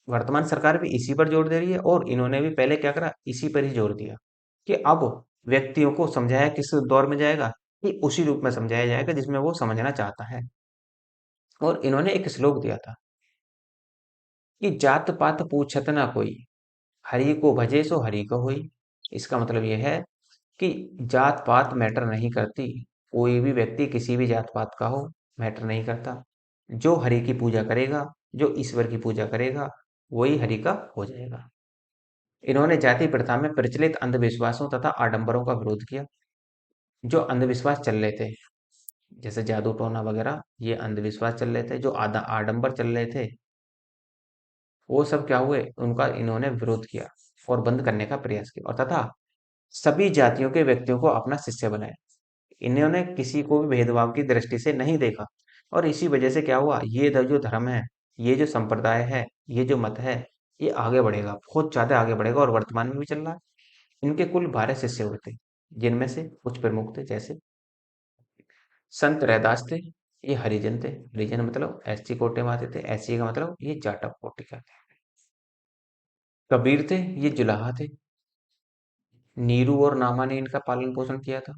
वर्तमान सरकार भी इसी पर जोर दे रही है, और इन्होंने भी पहले क्या करा, इसी पर ही जोर दिया कि अब व्यक्तियों को समझाया किस दौर में जाएगा, कि उसी रूप में समझाया जाएगा जिसमें वो समझना चाहता है। और इन्होंने एक श्लोक दिया था कि जात पात पूछत ना कोई, हरि को भजे सो हरि को होई। इसका मतलब यह है कि जात पात मैटर नहीं करती, कोई भी व्यक्ति किसी भी जात पात का हो, मैटर नहीं करता। जो हरि की पूजा करेगा, जो ईश्वर की पूजा करेगा, वही हरि का हो जाएगा। इन्होंने जाति प्रथा में प्रचलित अंधविश्वासों तथा आडंबरों का विरोध किया। जो अंधविश्वास चल रहे थे, जैसे जादू टोना वगैरह, ये अंधविश्वास चल रहे थे, जो आदा आडंबर चल रहे थे, वो सब क्या हुए, उनका इन्होंने विरोध किया और बंद करने का प्रयास किया, और तथा सभी जातियों के व्यक्तियों को अपना शिष्य बनाया। इन्होंने किसी को भी भेदभाव की दृष्टि से नहीं देखा। और इसी वजह से क्या हुआ, ये जो धर्म है, ये जो संप्रदाय है, ये जो मत है, ये आगे बढ़ेगा, बहुत ज्यादा आगे बढ़ेगा, और वर्तमान में भी चल रहा है। इनके कुल 12 शिष्य हुए थे, जिनमें से कुछ प्रमुख थे, जैसे संत रैदास थे, ये हरिजन थे। हरिजन मतलब एससी कोटे में आते थे, एससी का मतलब ये जाटव कोटि का थे। कबीर थे, ये जुलाहा थे। नीरू और नामा ने इनका पालन पोषण किया था।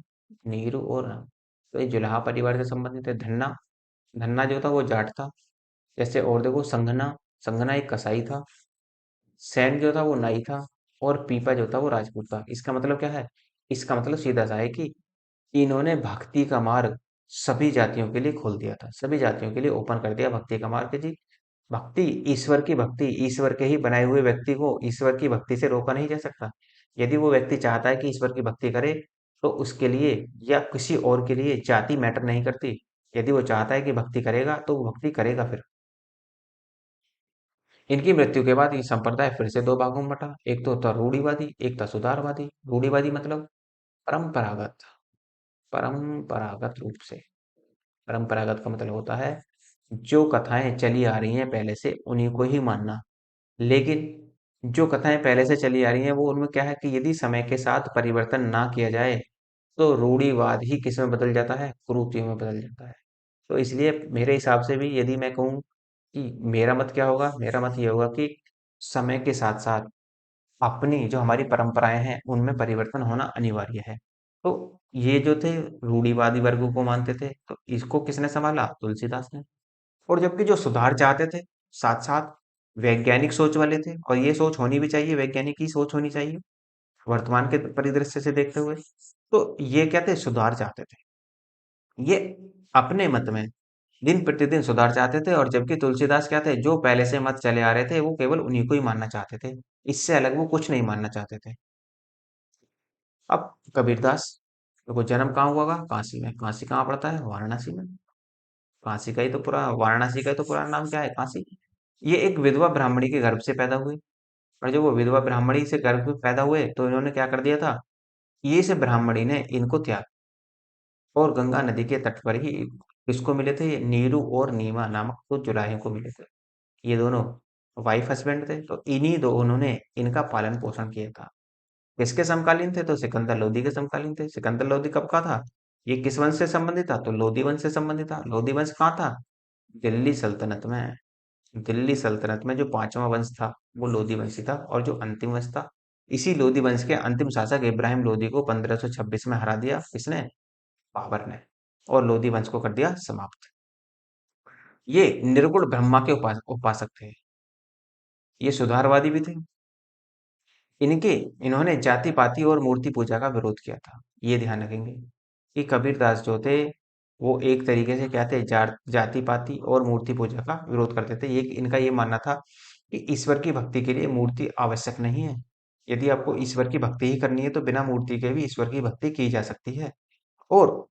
नीरू और नामा, तो ये जुलाहा परिवार से संबंधित है। धन्ना, धन्ना जो था वो जाट था। जैसे और देखो, संघना, संघना एक कसाई था। सैन जो था वो नाई था। और पीपा जो था वो राजपूत था। इसका मतलब क्या है, इसका मतलब सीधा सा है कि इन्होंने भक्ति का मार्ग सभी जातियों के लिए खोल दिया था, सभी जातियों के लिए ओपन कर दिया भक्ति का मार्ग, कि जी भक्ति, ईश्वर की भक्ति, ईश्वर के ही बनाए हुए व्यक्ति को ईश्वर की भक्ति से रोका नहीं जा सकता। यदि वो व्यक्ति चाहता है कि ईश्वर की भक्ति करे, तो उसके लिए या किसी और के लिए जाति मैटर नहीं करती। यदि वो चाहता है कि भक्ति करेगा, तो वो भक्ति करेगा फिर। इनकी मृत्यु के बाद ये संप्रदाय फिर से दो भागों में बटा, एक तो था रूढ़िवादी, एक था सुधारवादी। रूढ़िवादी मतलब परंपरागत, परंपरागत रूप से। परंपरागत का मतलब होता है जो कथाएं चली आ रही हैं पहले से, उन्हीं को ही मानना। लेकिन जो कथाएं पहले से चली आ रही हैं, वो उनमें क्या है कि यदि समय के साथ परिवर्तन ना किया जाए, तो रूढ़िवाद ही किस में बदल जाता है, कुरीतियों में बदल जाता है। तो इसलिए मेरे हिसाब से भी यदि मैं कहूँ कि मेरा मत क्या होगा, मेरा मत ये होगा कि समय के साथ साथ अपनी जो हमारी परंपराएं हैं, उनमें परिवर्तन होना अनिवार्य है। तो ये जो थे रूढ़िवादी वर्गों को मानते थे, तो इसको किसने संभाला, तुलसीदास ने। और जबकि जो सुधार चाहते थे, साथ साथ वैज्ञानिक सोच वाले थे, और ये सोच होनी भी चाहिए, वैज्ञानिक की सोच होनी चाहिए वर्तमान के परिदृश्य से देखते हुए। तो ये क्या थे, सुधार चाहते थे। ये अपने मत में दिन प्रतिदिन सुधार चाहते थे, और जबकि तुलसीदास क्या थे, जो पहले से मत चले आ रहे थे, वो केवल उन्हीं को ही मानना चाहते थे। इससे अलग वो कुछ नहीं मानना चाहते थे। अब कबीरदास, देखो जन्म कहाँ हुआ, काशी में। काशी कहाँ पड़ता है, वाराणसी में। काशी का ही तो पूरा, वाराणसी का ही तो पूरा नाम क्या है, काशी। ये एक विधवा ब्राह्मणी के गर्भ से पैदा हुए। और जब वो विधवा ब्राह्मणी से गर्भ में पैदा हुए, तो इन्होंने क्या कर दिया था, ये से ब्राह्मणी ने इनको त्याग, और गंगा नदी के तट पर ही किसको मिले थे, ये नीरू और नीमा नामक दो जुलाहे को मिले थे। ये दोनों वाइफ हस्बैंड थे, तो इन्हीं दोनों ने इनका पालन पोषण किया था। किसके समकालीन थे, तो सिकंदर लोदी के समकालीन थे। सिकंदर लोदी कब का था, ये किस वंश से संबंधित था, तो लोदी वंश से संबंधित था। लोदी वंश कहाँ था, दिल्ली सल्तनत में। दिल्ली सल्तनत में जो पांचवा वंश था, वो लोदी वंशी था। और जो अंतिम वंश था, इसी लोदी वंश के अंतिम शासक इब्राहिम लोदी को 1526 में हरा दिया, किसने, बाबर ने। और लोदी वंश को कर दिया समाप्त। ये निर्गुण ब्रह्मा के उपासक थे। ये सुधारवादी भी थे। इनके इन्होंने जाति पाति और मूर्ति पूजा का विरोध किया था। ये ध्यान रखेंगे कि कबीरदास जो थे, वो एक तरीके से क्या थे, जाति पाति और मूर्ति पूजा का विरोध करते थे। ये इनका ये मानना था कि ईश्वर की भक्ति के लिए मूर्ति आवश्यक नहीं है। यदि आपको ईश्वर की भक्ति ही करनी है तो बिना मूर्ति के भी ईश्वर की भक्ति की जा सकती है। और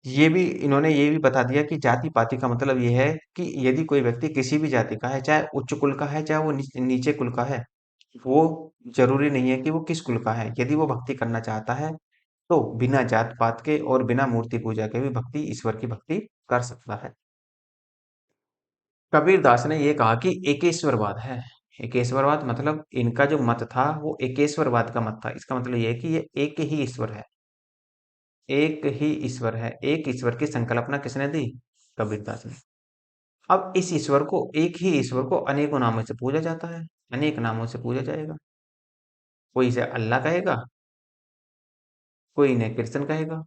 इन्होंने ये भी बता दिया कि जाति पाति का मतलब ये है कि यदि कोई व्यक्ति किसी भी जाति का है, चाहे उच्च कुल का है, चाहे वो नीचे कुल का है, वो जरूरी नहीं है कि वो किस कुल का है। यदि वो भक्ति करना चाहता है तो बिना जात पात के और बिना मूर्ति पूजा के भी भक्ति ईश्वर की भक्ति कर सकता है। कबीरदास ने ये कहा कि एकेश्वरवाद है। एकेश्वरवाद मतलब इनका जो मत था वो एकेश्वरवाद का मत था। इसका मतलब ये है कि ये एक ही ईश्वर है। एक ही ईश्वर है। एक ईश्वर की संकल्पना किसने दी? कबीरदास ने। अब इस ईश्वर को, एक ही ईश्वर को अनेकों नामों से पूजा जाता है। अनेक नामों से पूजा जाएगा। कोई इसे अल्लाह कहेगा, कोई इन्हें कृष्ण कहेगा,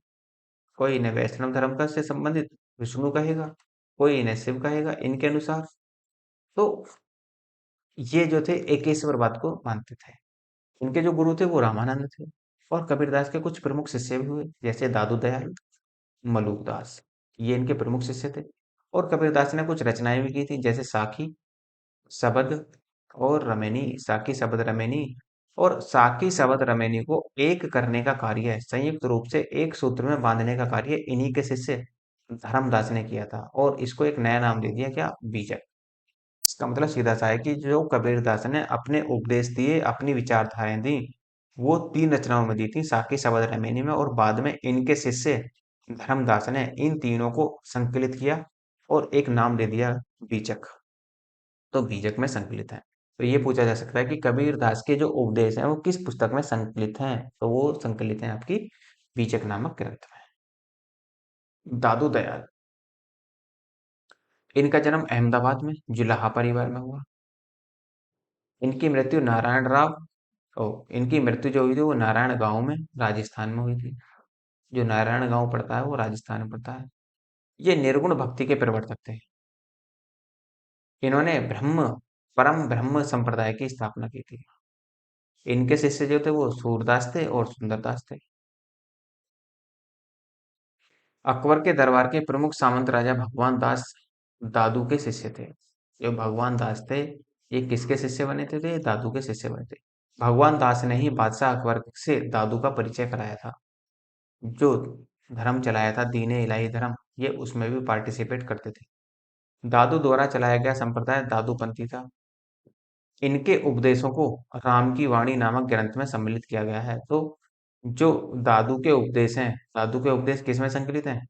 कोई इन्हें वैष्णव धर्म का से संबंधित विष्णु कहेगा, कोई इन्हें शिव कहेगा इनके अनुसार। तो ये जो थे एकेश्वरवाद को मानते थे। इनके जो गुरु थे वो रामानंद थे। और कबीरदास के कुछ प्रमुख शिष्य भी हुए, जैसे दादू दयाल, मलुकदास। ये इनके प्रमुख शिष्य थे। और कबीरदास ने कुछ रचनाएं भी की थी, जैसे साखी, शबद और रमैनी। साखी, शबद, रमैनी। और साखी, शबद, रमैनी को एक करने का कार्य, संयुक्त रूप से एक सूत्र में बांधने का कार्य इन्हीं के शिष्य धर्मदास ने किया था। और इसको एक नया नाम दे दिया, क्या? बीजक। इसका मतलब सीधा सा है कि जो कबीरदास ने अपने उपदेश दिए, अपनी विचारधाराएं दी, वो तीन रचनाओं में दी थी, साकी, शबद, रमैनी में। और बाद में इनके शिष्य धर्मदास ने इन तीनों को संकलित किया और एक नाम दे दिया, बीजक। तो बीजक में संकलित है। तो ये पूछा जा सकता है कि कबीरदास के जो उपदेश हैं वो किस पुस्तक में संकलित हैं? तो वो संकलित हैं आपकी बीजक नामक ग्रंथ में। दादू दयाल, इनका जन्म अहमदाबाद में जुलाहा परिवार में हुआ। इनकी मृत्यु नारायण राव ओ इनकी मृत्यु जो हुई थी वो नारायण गांव में, राजस्थान में हुई थी। जो नारायण गांव पड़ता है वो राजस्थान में पड़ता है। ये निर्गुण भक्ति के प्रवर्तक थे। इन्होंने परम ब्रह्म संप्रदाय की स्थापना की थी। इनके शिष्य जो थे वो सूरदास थे और सुंदरदास थे। अकबर के दरबार के प्रमुख सामंत राजा भगवान दास दादू के शिष्य थे। जो भगवान दास थे, ये किसके शिष्य बने थे? तो ये दादू के शिष्य बने थे। भगवान दास ने ही बादशाह अकबर से दादू का परिचय कराया था। जो धर्म चलाया था, दीन इलाही धर्म, ये उसमें भी पार्टिसिपेट करते थे। दादू द्वारा चलाया गया संप्रदाय दादूपंथी था। इनके उपदेशों को राम की वाणी नामक ग्रंथ में सम्मिलित किया गया है। तो जो दादू के उपदेश हैं, दादू के उपदेश किसमें संकलित हैं?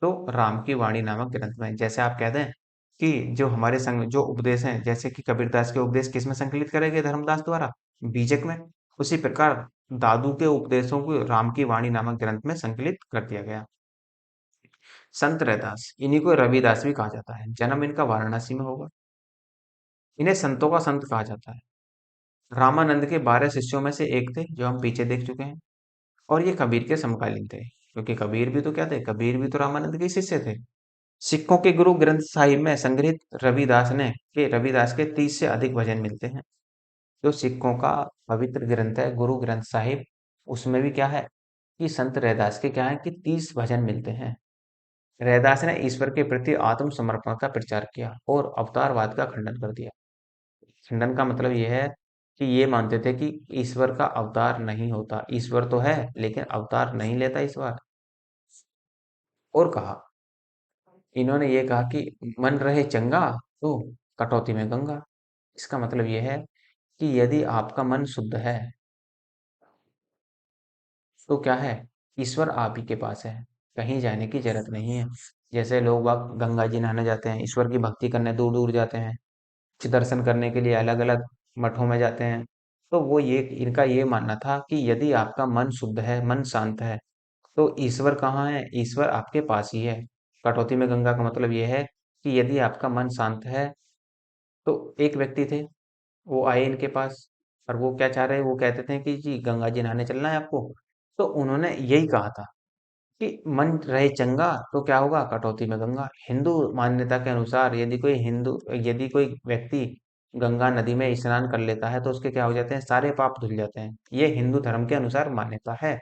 तो राम की वाणी नामक ग्रंथ में। जैसे आप कहते हैं कि जो हमारे संग जो उपदेश हैं, जैसे कि कबीरदास के उपदेश किसमें संकलित करे गए धर्मदास द्वारा? बीजक में। उसी प्रकार दादू के उपदेशों को राम की वाणी नामक ग्रंथ में संकलित कर दिया गया। संत रैदास, इन्हीं को रविदास भी कहा जाता है। जन्म इनका वाराणसी में होगा। इन्हें संतों का संत कहा जाता है। रामानंद के 12 शिष्यों में से एक थे, जो हम पीछे देख चुके हैं। और ये कबीर के समकालीन थे, क्योंकि कबीर भी तो क्या थे? कबीर भी तो रामानंद के ही शिष्य थे। सिखों के गुरु ग्रंथ साहिब में संग्रहित रविदास के 30 से अधिक भजन मिलते हैं। जो सिखों का पवित्र ग्रंथ है गुरु ग्रंथ साहिब, उसमें भी क्या है कि संत रैदास के क्या है कि 30 भजन मिलते हैं। रैदास ने ईश्वर के प्रति आत्म समर्पण का प्रचार किया और अवतारवाद का खंडन कर दिया। खंडन का मतलब यह है कि ये मानते थे कि ईश्वर का अवतार नहीं होता। ईश्वर तो है लेकिन अवतार नहीं लेता ईश्वर। और कहा, इन्होंने ये कहा कि मन रहे चंगा तो कटौती में गंगा। इसका मतलब यह है कि यदि आपका मन शुद्ध है तो क्या है? ईश्वर आप ही के पास है, कहीं जाने की जरूरत नहीं है। जैसे लोग बाग गंगा जी नहाने जाते हैं, ईश्वर की भक्ति करने दूर दूर जाते हैं, कुछ दर्शन करने के लिए अलग अलग मठों में जाते हैं। तो वो ये इनका ये मानना था कि यदि आपका मन शुद्ध है, मन शांत है, तो ईश्वर कहाँ है? ईश्वर आपके पास ही है। कटौती में गंगा का मतलब ये है कि यदि आपका मन शांत है, तो एक व्यक्ति थे, वो आए इनके पास और वो क्या चाह रहे, वो कहते थे कि जी गंगा जी नहाने चलना है आपको। तो उन्होंने यही कहा था कि मन रहे चंगा तो क्या होगा? कटौती में गंगा। हिंदू मान्यता के अनुसार यदि कोई व्यक्ति गंगा नदी में स्नान कर लेता है तो उसके क्या हो जाते हैं? सारे पाप धुल जाते हैं। ये हिंदू धर्म के अनुसार मान्यता है।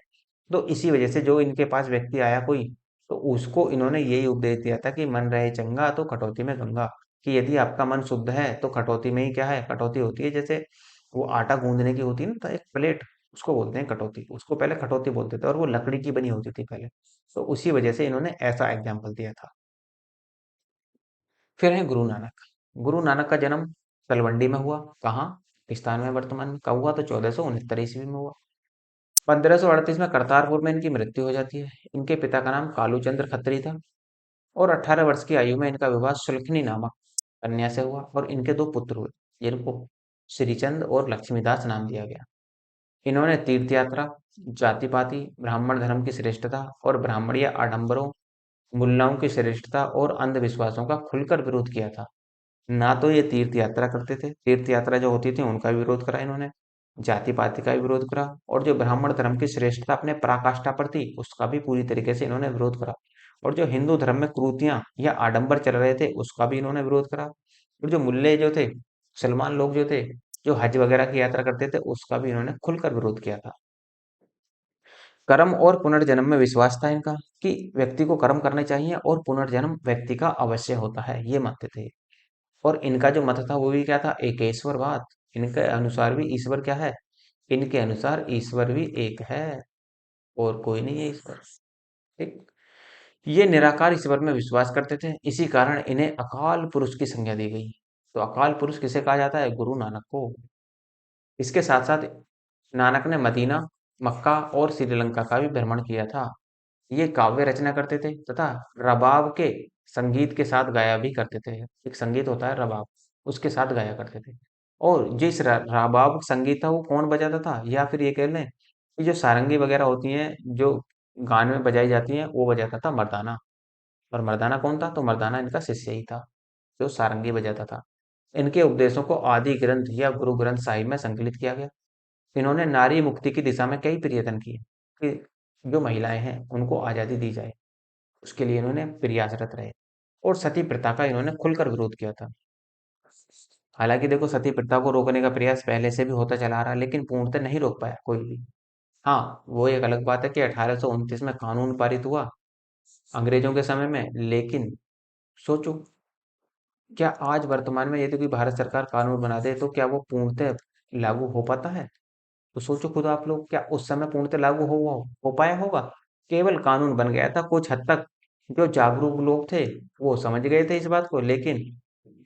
तो इसी वजह से जो इनके पास व्यक्ति आया कोई, तो उसको इन्होंने यही उपदेश दिया था कि मन रहे चंगा तो कटौती में गंगा। कि यदि आपका मन शुद्ध है तो कटौती में ही क्या है, कटौती होती है। जैसे वो आटा गूंदने की होती है ना, तो एक प्लेट, उसको बोलते हैं कटौती। उसको पहले कटौती बोलते थे और वो लकड़ी की बनी होती थी पहले। तो उसी वजह से इन्होंने ऐसा एग्जाम्पल दिया था। फिर है गुरु नानक। गुरु नानक का जन्म तलवंडी में हुआ। कहाँ? पाकिस्तान में वर्तमान में। कब हुआ? तो 1469 ईस्वी में हुआ। 1538 में करतारपुर में इनकी मृत्यु हो जाती है। इनके पिता का नाम कालू चंद्र खत्री था और 18 वर्ष की आयु में इनका विवाह सुलखनी नामक कन्या से हुआ और इनके दो पुत्र हुए, जिनको श्रीचंद और लक्ष्मीदास नाम दिया गया। इन्होंने तीर्थ यात्रा, जाति पाति, ब्राह्मण धर्म की श्रेष्ठता और ब्राह्मणीय आडंबरों, मुल्लाओं की श्रेष्ठता और अंधविश्वासों का खुलकर विरोध किया था। ना तो ये तीर्थ यात्रा करते थे, तीर्थ यात्रा जो होती थी उनका भी विरोध करा इन्होंने, जाति पाति का भी विरोध करा, और जो ब्राह्मण धर्म की श्रेष्ठता अपने पराकाष्ठा पर थी उसका भी पूरी तरीके से इन्होंने विरोध करा, और जो हिंदू धर्म में क्रूतियां या आडंबर चल रहे थे उसका भी इन्होंने विरोध करा, और जो मुल्ले जो थे, मुसलमान लोग जो थे, जो हज वगैरह की यात्रा करते थे उसका भी इन्होंने खुलकर विरोध किया था। कर्म और पुनर्जन्म में विश्वास था इनका, कि व्यक्ति को कर्म करने चाहिए और पुनर्जन्म व्यक्ति का अवश्य होता है, ये मानते थे। और इनका जो मत था वो भी क्या था? एकेश्वरवाद। इनके अनुसार भी ईश्वर क्या है? इनके अनुसार ईश्वर भी एक है और कोई नहीं है ईश्वर। ठीक। ये निराकार ईश्वर में विश्वास करते थे, इसी कारण इन्हें अकाल पुरुष की संज्ञा दी गई। तो अकाल पुरुष किसे कहा जाता है? गुरु नानक को। इसके साथ साथ नानक ने मदीना, मक्का और श्रीलंका का भी भ्रमण किया था। ये काव्य रचना करते थे तथा रबाब के संगीत के साथ गाया भी करते थे। एक संगीत होता है रबाब, उसके साथ गाया करते थे। और जिस रबाब संगीत था वो कौन बजाता था, या फिर ये कह लें कि जो सारंगी वगैरह होती हैं जो गाने में बजाई जाती हैं, वो बजाता था मर्दाना। और मर्दाना कौन था? तो मर्दाना इनका शिष्य ही था जो सारंगी बजाता था। इनके उपदेशों को आदि ग्रंथ या गुरु ग्रंथ साहिब में संकलित किया गया। इन्होंने नारी मुक्ति की दिशा में कई प्रयत्न किए कि जो महिलाएं हैं उनको आजादी दी जाए, उसके लिए इन्होंने प्रयासरत रहे। और सती प्रथा का इन्होंने खुलकर विरोध किया था। हालांकि देखो, सती प्रथा को रोकने का प्रयास पहले से भी होता चला आ रहा है, लेकिन पूर्णतः नहीं रोक पाया कोई भी। हाँ, वो एक अलग बात है कि 1829 में कानून पारित हुआ अंग्रेजों के समय में, लेकिन सोचो, क्या आज वर्तमान में यदि कोई भारत सरकार कानून बना दे तो क्या वो पूर्णतः लागू हो पाता है? तो सोचो खुद आप लोग, क्या उस समय पूर्णतः लागू हो पाया होगा? केवल कानून बन गया था, कुछ हद तक जो जागरूक लोग थे वो समझ गए थे इस बात को, लेकिन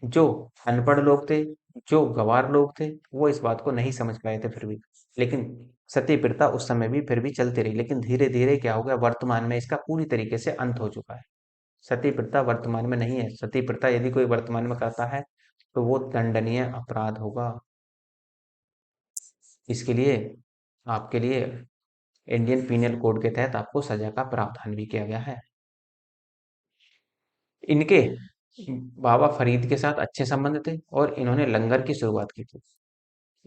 जो अनपढ़ लोग थे, जो गँवार लोग थे, वो इस बात को नहीं समझ पाए थे फिर भी। लेकिन सती प्रथा उस समय भी फिर भी चलती रही, लेकिन धीरे-धीरे क्या हो गया, वर्तमान में इसका पूरी तरीके से अंत हो चुका है। सती प्रथा वर्तमान में नहीं है। सती प्रथा यदि कोई वर्तमान में करता है तो वो दंडनीय अपराध होगा। इसके लिए आपके लिए इंडियन पीनल कोड के तहत आपको सजा का प्रावधान भी किया गया है। इनके बाबा फरीद के साथ अच्छे संबंध थे और इन्होंने लंगर की शुरुआत की थी।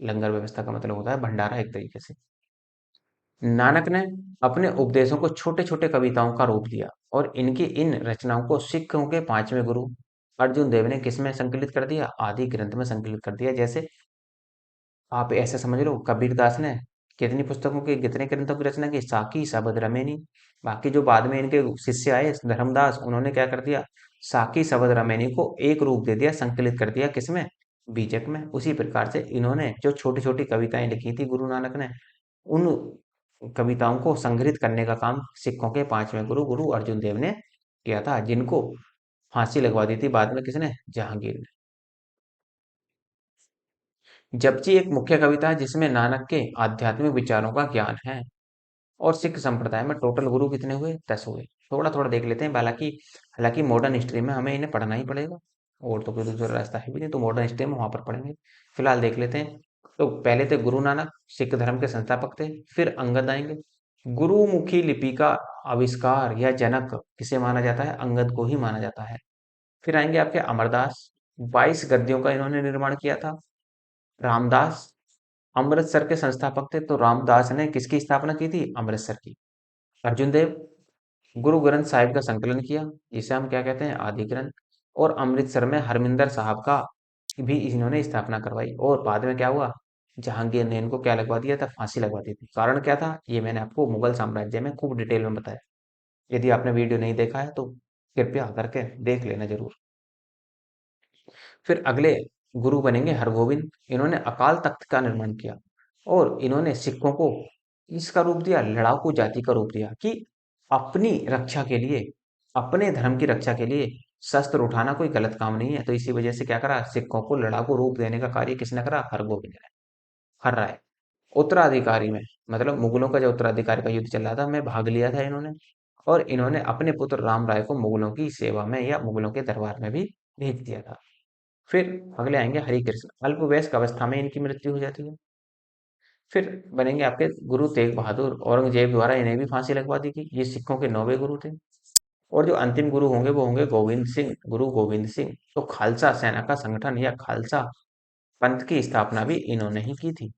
लंगर व्यवस्था का मतलब होता है भंडारा एक तरीके से। नानक ने अपने उपदेशों को छोटे-छोटे कविताओं का रूप दिया और इनकी इन रचनाओं को सिखों के पांचवें गुरु अर्जुन देव ने किसमें संकलित कर दिया? आदि ग्रंथ में संकलित कर दिया। जैसे आप ऐसे समझ लो, कबीरदास ने कितनी पुस्तकों की, कितने ग्रंथों की रचना की? साकी शबद रमेनी। बाकी जो बाद में इनके शिष्य आए धर्मदास, उन्होंने क्या कर दिया? साकी शबद रमेनी को एक रूप दे दिया, संकलित कर दिया किसमें? बीजक में। उसी प्रकार से इन्होंने जो छोटी छोटी कविताएं लिखी थी गुरु नानक ने, उन कविताओं को संग्रहित करने का काम सिखों के पांचवें गुरु गुरु अर्जुन देव ने किया था, जिनको फांसी लगवा दी थी बाद में किसने? जहांगीर ने। जपजी एक मुख्य कविता है जिसमें नानक के आध्यात्मिक विचारों का ज्ञान है। और सिख संप्रदाय में टोटल गुरु कितने हुए? 10 हुए। थोड़ा थोड़ा देख लेते हैं, हालांकि हालांकि मॉडर्न हिस्ट्री में हमें इन्हें पढ़ना ही पड़ेगा, और तो कोई दूसरा रास्ता है भी नहीं, तो मॉडर्न हिस्ट्री में वहां पर पढ़ेंगे। फिलहाल देख लेते हैं। तो पहले थे गुरु नानक, सिख धर्म के संस्थापक थे। फिर अंगद आएंगे। गुरुमुखी लिपि का आविष्कार या जनक किसे माना जाता है? अंगद को ही माना जाता है। फिर आएंगे आपके अमरदास, 22 गद्यों का इन्होंने निर्माण किया था। रामदास अमृतसर के संस्थापक थे, तो रामदास ने किसकी स्थापना की थी? अमृतसर की। अर्जुन देव गुरु ग्रंथ साहिब का संकलन किया, जिसे हम क्या कहते हैं? आदि ग्रंथ। और अमृतसर में हरमिंदर साहब का भी इन्होंने स्थापना करवाई। और बाद में क्या हुआ? जहांगीर ने इनको क्या लगवा दिया था? फांसी लगवा दी थी। कारण क्या था? ये मैंने आपको मुगल साम्राज्य में खूब डिटेल में बताया। यदि आपने वीडियो नहीं देखा है तो कृपया करके देख लेना जरूर। फिर अगले गुरु बनेंगे हरगोविंद। इन्होंने अकाल तख्त का निर्माण किया और इन्होंने सिखों को इसका रूप दिया, लड़ाकू जाति का रूप दिया कि अपनी रक्षा के लिए, अपने धर्म की रक्षा के लिए शस्त्र उठाना कोई गलत काम नहीं है। तो इसी वजह से क्या करा, सिखों को लड़ाकू रूप देने का कार्य किसने करा, हरगोविंद ने। हर राय उत्तराधिकारी में, मतलब मुगलों का जो उत्तराधिकारी का युद्ध चल रहा था, में भाग लिया था इन्होंने। और इन्होंने अपने पुत्र राम राय को मुगलों की सेवा में या मुगलों के दरबार में भी भेज दिया था। फिर अगले आएंगे हरिकृष्ण। अल्पवयस्क अवस्था में इनकी मृत्यु हो जाती है। फिर बनेंगे आपके गुरु तेग बहादुर। औरंगजेब द्वारा इन्हें भी फांसी लगवा दी गई। ये सिखों के 9वें गुरु थे। और जो अंतिम गुरु होंगे वो होंगे गोविंद सिंह, गुरु गोविंद सिंह। तो खालसा सेना का संगठन या खालसा पंथ की स्थापना भी इन्होंने ही की थी।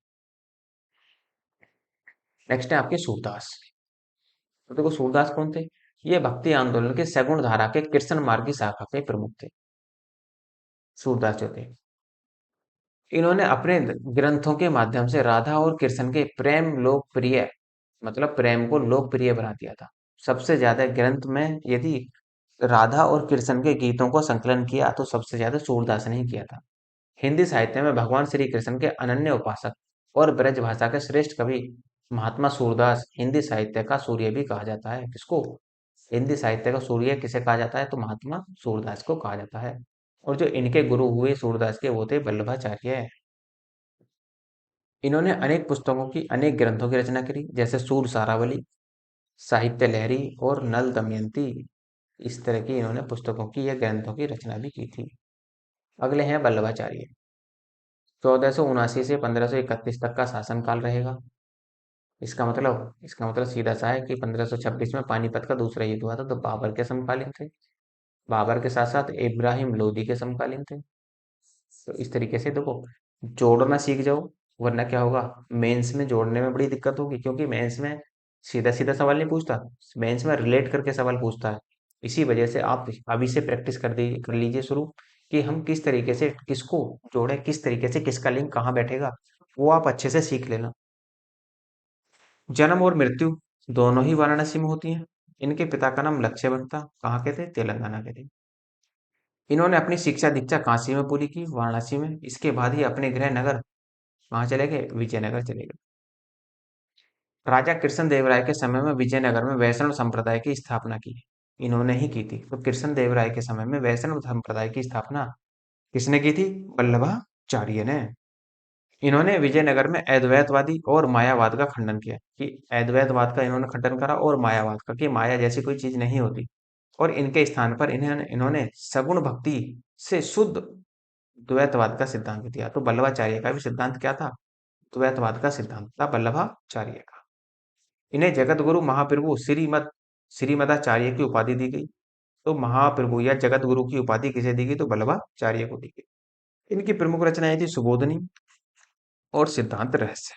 नेक्स्ट है आपके सूरदास। तो देखो सूरदास कौन थे। ये भक्ति आंदोलन के सगुण धारा के कृष्ण मार्ग की शाखा के प्रमुख थे, सूरदास जो थे। इन्होंने अपने ग्रंथों के माध्यम से राधा और कृष्ण के प्रेम लोकप्रिय, मतलब प्रेम को लोकप्रिय बना दिया था। सबसे ज्यादा ग्रंथ में यदि राधा और कृष्ण के गीतों को संकलन किया तो सबसे ज्यादा सूरदास ने ही किया था। हिंदी साहित्य में भगवान श्री कृष्ण के अनन्य उपासक और ब्रज भाषा के श्रेष्ठ कवि महात्मा सूरदास हिंदी साहित्य का सूर्य भी कहा जाता है। किसको, हिंदी साहित्य का सूर्य किसे कहा जाता है, तो महात्मा सूरदास को कहा जाता है। और जो इनके गुरु हुए सूरदास के वो थे वल्लभाचार्य। इन्होंने अनेक पुस्तकों की, अनेक ग्रंथों की रचना करी, जैसे सूर सारावली, साहित्य लहरी और नल दमयंती। इस तरह की इन्होंने पुस्तकों की या ग्रंथों की रचना भी की थी। अगले हैं वल्लभाचार्य। 1479 से 1531 तक का शासनकाल रहेगा। इसका मतलब सीधा सा है कि 1526 में पानीपत का दूसरा युद्ध हुआ था, तो बाबर के समकालीन थे। बाबर के साथ साथ इब्राहिम लोदी के समकालीन थे। तो इस तरीके से देखो, जोड़ना सीख जाओ, वरना क्या होगा, मेंस में जोड़ने में बड़ी दिक्कत होगी, क्योंकि मेंस में सीधा सीधा सवाल नहीं पूछता, मेंस में रिलेट करके सवाल पूछता है। इसी वजह से आप अभी से प्रैक्टिस कर लीजिए शुरू, कि हम किस तरीके से किसको जोड़े, किस तरीके से किसका लिंक कहाँ बैठेगा, वो आप अच्छे से सीख लेना। जन्म और मृत्यु दोनों ही वाराणसी में होती हैं। इनके पिता का नाम लक्ष्यवंत था। कहाँ के थे, तेलंगाना के थे। इन्होंने अपनी शिक्षा दीक्षा काशी में पूरी की, वाराणसी में। इसके बाद ही अपने गृह नगर कहाँ चले गए, विजयनगर चले गए। राजा कृष्णदेवराय के समय में विजयनगर में वैष्णव संप्रदाय की स्थापना की, इन्होंने ही की थी। तो कृष्णदेवराय के समय में वैष्णव संप्रदाय की स्थापना किसने की थी, वल्लभाचार्य ने। इन्होंने विजयनगर में अद्वैतवादी और मायावाद का खंडन किया, कि अद्वैतवाद का इन्होंने खंडन करा और मायावाद का, कि माया जैसी कोई चीज नहीं होती। और इनके स्थान पर इन्होंने सगुण भक्ति से शुद्ध द्वैतवाद का सिद्धांत दिया। तो वल्लभाचार्य का भी सिद्धांत क्या था, द्वैतवाद का सिद्धांत था वल्लभाचार्य का। इन्हें जगत गुरु महाप्रभु श्रीमदाचार्य की उपाधि दी गई। तो महाप्रभु या जगत गुरु की उपाधि किसे दी गई, तो वल्लभाचार्य को दी गई। इनकी प्रमुख रचनाएं थी सुबोधनी और सिद्धांत रहस्य।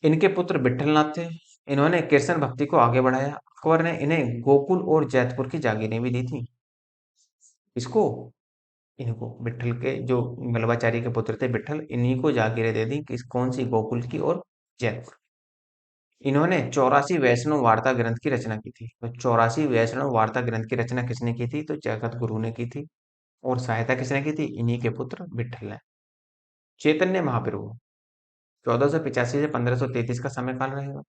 इनके पुत्र विठलनाथ थे। इन्होंने कृष्ण भक्ति को आगे बढ़ाया। अकबर ने इन्हें गोकुल और जैतपुर की जागीरें भी दी थी। इसको, इनको विठल के जो वल्लभाचार्य के पुत्र थे विठल, इन्हीं को जागीरें दे दी, किस कौन सी, गोकुल की और जैतपुर। इन्होंने 84 वैष्णव वार्ता ग्रंथ की रचना की थी। तो 84 वैष्णव वार्ता ग्रंथ की रचना किसने की थी, तो जगत गुरु ने की थी। और सहायता किसने की थी, इन्हीं के पुत्र विठल ने। चैतन्य महाप्रभु 1485 से 1533 का समय काल रहेगा।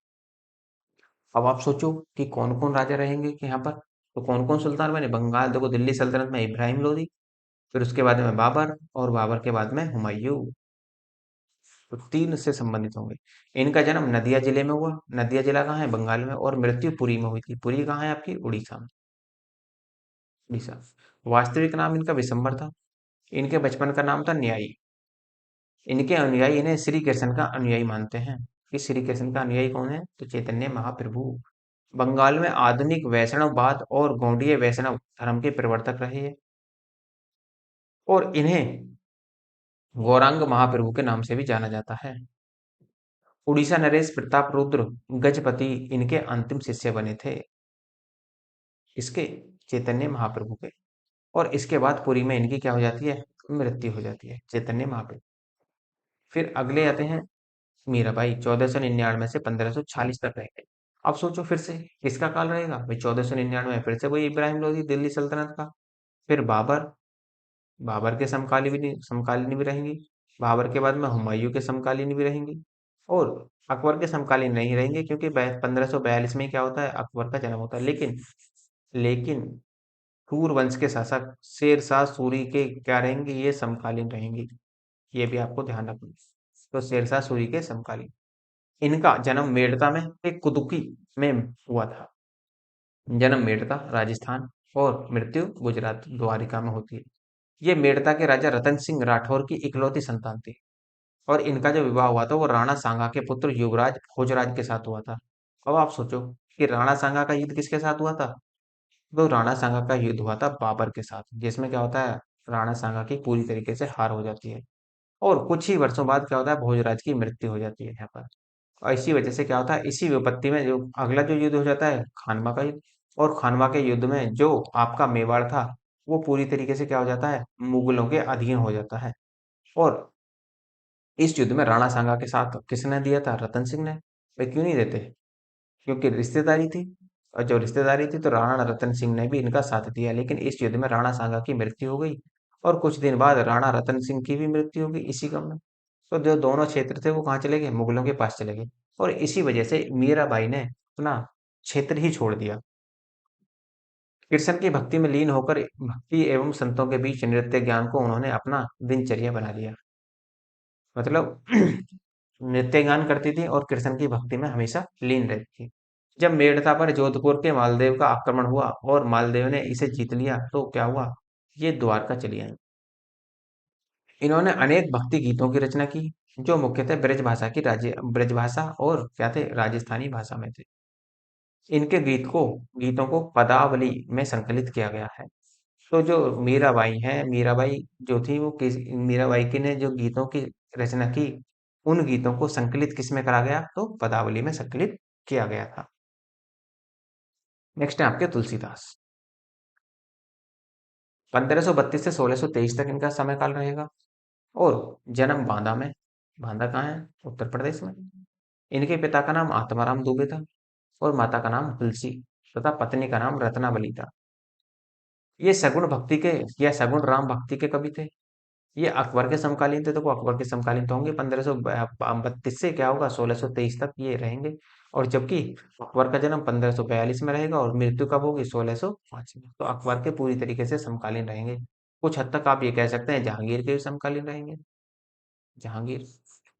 अब आप सोचो कि कौन कौन राजा रहेंगे कि यहाँ पर, तो कौन कौन सुल्तान बने। बंगाल देखो, दिल्ली सल्तनत में इब्राहिम लोदी, फिर उसके बाद में बाबर, और बाबर के बाद में हुमायूं। तो तीन से संबंधित होंगे। इनका जन्म नदिया जिले में हुआ। नदिया जिला कहाँ है, बंगाल में। और मृत्यु पुरी में हुई थी। पुरी कहाँ है आपकी, उड़ीसा में। उड़ीसा। वास्तविक नाम इनका विशंबर था। इनके बचपन का नाम था न्यायी। इनके अनुयायी इन्हें श्री कृष्ण का अनुयायी मानते हैं। कि श्री कृष्ण का अनुयायी कौन है, तो चैतन्य महाप्रभु। बंगाल में आधुनिक वैष्णववाद और गौड़ीय वैष्णव धर्म के प्रवर्तक रहे हैं। और इन्हें गौरांग महाप्रभु के नाम से भी जाना जाता है। उड़ीसा नरेश प्रताप रुद्र गजपति इनके अंतिम शिष्य बने थे, इसके, चैतन्य महाप्रभु के। और इसके बाद पुरी में इनकी क्या हो जाती है, मृत्यु हो जाती है, चैतन्य महाप्रभु। फिर अगले आते हैं मीराबाई। 1499 से 1546 तक रहेंगे। अब सोचो फिर से किसका काल रहेगा भाई, 1499 फिर से वही इब्राहिम लोधी, दिल्ली सल्तनत का। फिर बाबर, बाबर के समकालीन भी रहेंगी। बाबर के बाद में हुमायूं के समकालीन भी रहेंगी। और अकबर के समकालीन नहीं रहेंगे, क्योंकि 1542 में ही क्या होता है, अकबर का जन्म होता है। लेकिन सूर्यवंश के शासक शेरशाह सूरी के क्या रहेंगे, ये समकालीन रहेंगी। ये भी आपको ध्यान रखना है। तो शेरशाह सूरी के समकालीन। इनका जन्म मेड़ता में एक कुदुकी में हुआ था। जन्म मेड़ता राजस्थान और मृत्यु गुजरात द्वारिका में होती है। ये मेड़ता के राजा रतन सिंह राठौर की इकलौती संतान थी। और इनका जो विवाह हुआ था वो राणा सांगा के पुत्र युवराज भोजराज के साथ हुआ था। अब आप सोचो कि राणा सांगा का युद्ध किसके साथ हुआ था। तो राणा सांगा का युद्ध हुआ था बाबर के साथ, जिसमें क्या होता है, राणा सांगा की पूरी तरीके से हार हो जाती है। और कुछ ही वर्षों बाद क्या होता है, भोजराज की मृत्यु हो जाती है यहाँ पर। और इसी वजह से क्या होता है, इसी विपत्ति में जो अगला जो युद्ध हो जाता है, खानवा का युद्ध। और खानवा के युद्ध में जो आपका मेवाड़ था, वो पूरी तरीके से क्या हो जाता है, मुगलों के अधीन हो जाता है। और इस युद्ध में राणा सांगा के साथ किसने दिया था, रतन सिंह ने। वे क्यों नहीं देते, क्योंकि रिश्तेदारी थी। और जो रिश्तेदारी थी तो राणा रतन सिंह ने भी इनका साथ दिया। लेकिन इस युद्ध में राणा सांगा की मृत्यु हो गई। और कुछ दिन बाद राणा रतन सिंह की भी मृत्यु हो गई इसी क्रम में। तो जो दोनों क्षेत्र थे वो कहाँ चले गए, मुगलों के पास चले गए। और इसी वजह से मीराबाई ने अपना क्षेत्र ही छोड़ दिया। कृष्ण की भक्ति में लीन होकर भक्ति एवं संतों के बीच नृत्य ज्ञान को उन्होंने अपना दिनचर्या बना लिया। मतलब नृत्य गान करती थी और कृष्ण की भक्ति में हमेशा लीन रहती थी। जब मेड़ता पर जोधपुर के मालदेव का आक्रमण हुआ और मालदेव ने इसे जीत लिया, तो क्या हुआ, ये द्वारका चली आई। इन्होंने अनेक भक्ति गीतों की रचना की, जो मुख्यतः ब्रज भाषा और क्या थे, राजस्थानी भाषा में थे। इनके गीतों को पदावली में संकलित किया गया है। तो जो मीराबाई है, मीराबाई जो थी वो मीराबाई की ने जो गीतों की रचना की, उन गीतों को संकलित किस में करा गया, तो पदावली में संकलित किया गया था। नेक्स्ट है आपके तुलसीदास। 1532 से 1623 तक इनका समय काल रहेगा। और जन्म बांदा में। बांदा कहाँ है, उत्तर प्रदेश में। इनके पिता का नाम आत्माराम दुबे था और माता का नाम तुलसी तथा पत्नी का नाम रत्नावली था। ये सगुण भक्ति के या सगुण राम भक्ति के कवि थे। ये अकबर के समकालीन थे, तो वो अकबर के समकालीन तो होंगे। 1532 से क्या होगा, 1623 तक ये रहेंगे। और जबकि अकबर का जन्म 1542 में रहेगा और मृत्यु कब होगी, 1605 में। तो अकबर के पूरी तरीके से समकालीन रहेंगे। कुछ हद तक आप ये कह सकते हैं जहांगीर के भी समकालीन रहेंगे, जहांगीर।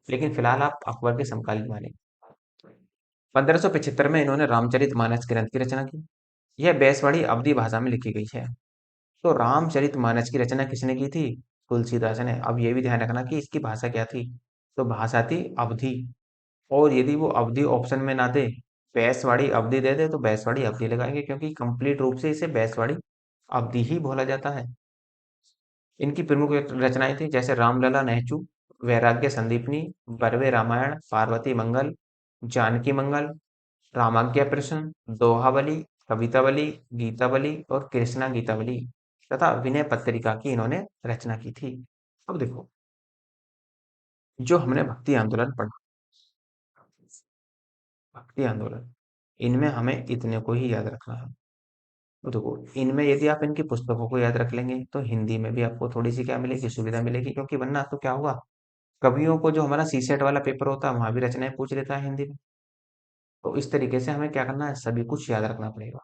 लेकिन फिलहाल आप अकबर के समकालीन माने। 1575 में इन्होंने रामचरितमानस ग्रंथ की रचना की। यह बैसवाड़ी अवधी भाषा में लिखी गई है। तो रामचरितमानस की रचना किसने की थी, तुलसीदास ने। अब ये भी ध्यान रखना कि इसकी भाषा क्या थी, तो भाषा थी अवधी। और यदि वो अवधी ऑप्शन में ना दे, बैसवाड़ी अवधी दे दे, तो बैसवाड़ी अवधी लगाएंगे, क्योंकि कंप्लीट रूप से इसे बैसवाड़ी अवधी ही बोला जाता है। इनकी प्रमुख रचनाएं थी जैसे रामलला नहचू, वैराग्य संदीपनी, बरवे रामायण, पार्वती मंगल, जानकी मंगल, रामाज्ञा प्रश्न, दोहावली, कवितावली, गीतावली और कृष्णा गीतावली तथा विनय पत्रिका की इन्होंने रचना की थी। अब देखो, जो हमने भक्ति आंदोलन पढ़ा, भक्ति आंदोलन, इनमें हमें इतने को ही याद रखना है। तो देखो, इनमें यदि आप इनकी पुस्तकों को याद रख लेंगे तो हिंदी में भी आपको थोड़ी सी क्या मिलेगी, सुविधा मिलेगी। क्योंकि वरना तो क्या होगा, कवियों को जो हमारा सीसेट वाला पेपर होता है वहां भी रचनाएं पूछ लेता है हिंदी में। तो इस तरीके से हमें क्या करना है, सभी कुछ याद रखना पड़ेगा।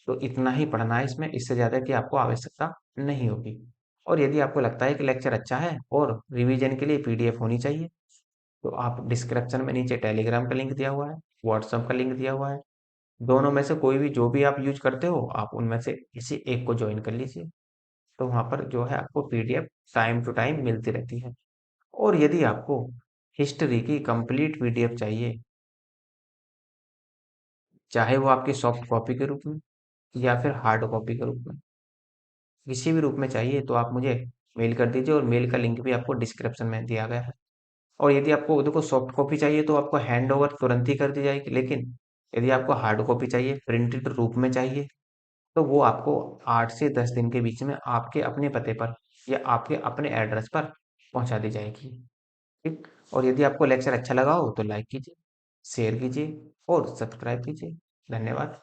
तो इतना ही पढ़ना है इसमें, इससे ज़्यादा की आपको आवश्यकता नहीं होगी। और यदि आपको लगता है कि लेक्चर अच्छा है और रिवीजन के लिए पीडीएफ होनी चाहिए, तो आप डिस्क्रिप्शन में नीचे टेलीग्राम का लिंक दिया हुआ है, व्हाट्सएप का लिंक दिया हुआ है। दोनों में से कोई भी जो भी आप यूज करते हो, आप उनमें से किसी एक को ज्वाइन कर लीजिए। तो वहाँ पर जो है आपको पीडीएफ टाइम टू टाइम मिलती रहती है। और यदि आपको हिस्ट्री की कंप्लीट पीडीएफ चाहिए, चाहे वो आपकी सॉफ्ट कॉपी के रूप में या फिर हार्ड कॉपी के रूप में, किसी भी रूप में चाहिए, तो आप मुझे मेल कर दीजिए। और मेल का लिंक भी आपको डिस्क्रिप्शन में दिया गया है। और यदि आपको देखो सॉफ्ट कॉपी चाहिए तो आपको हैंड ओवर तुरंत ही कर दी जाएगी। लेकिन यदि आपको हार्ड कॉपी चाहिए, प्रिंटेड रूप में चाहिए, तो वो आपको 8 से 10 दिन के बीच में आपके अपने पते पर या आपके अपने एड्रेस पर पहुंचा दी जाएगी। ठीक। और यदि आपको लेक्चर अच्छा लगा हो तो लाइक कीजिए, शेयर कीजिए और सब्सक्राइब कीजिए। धन्यवाद।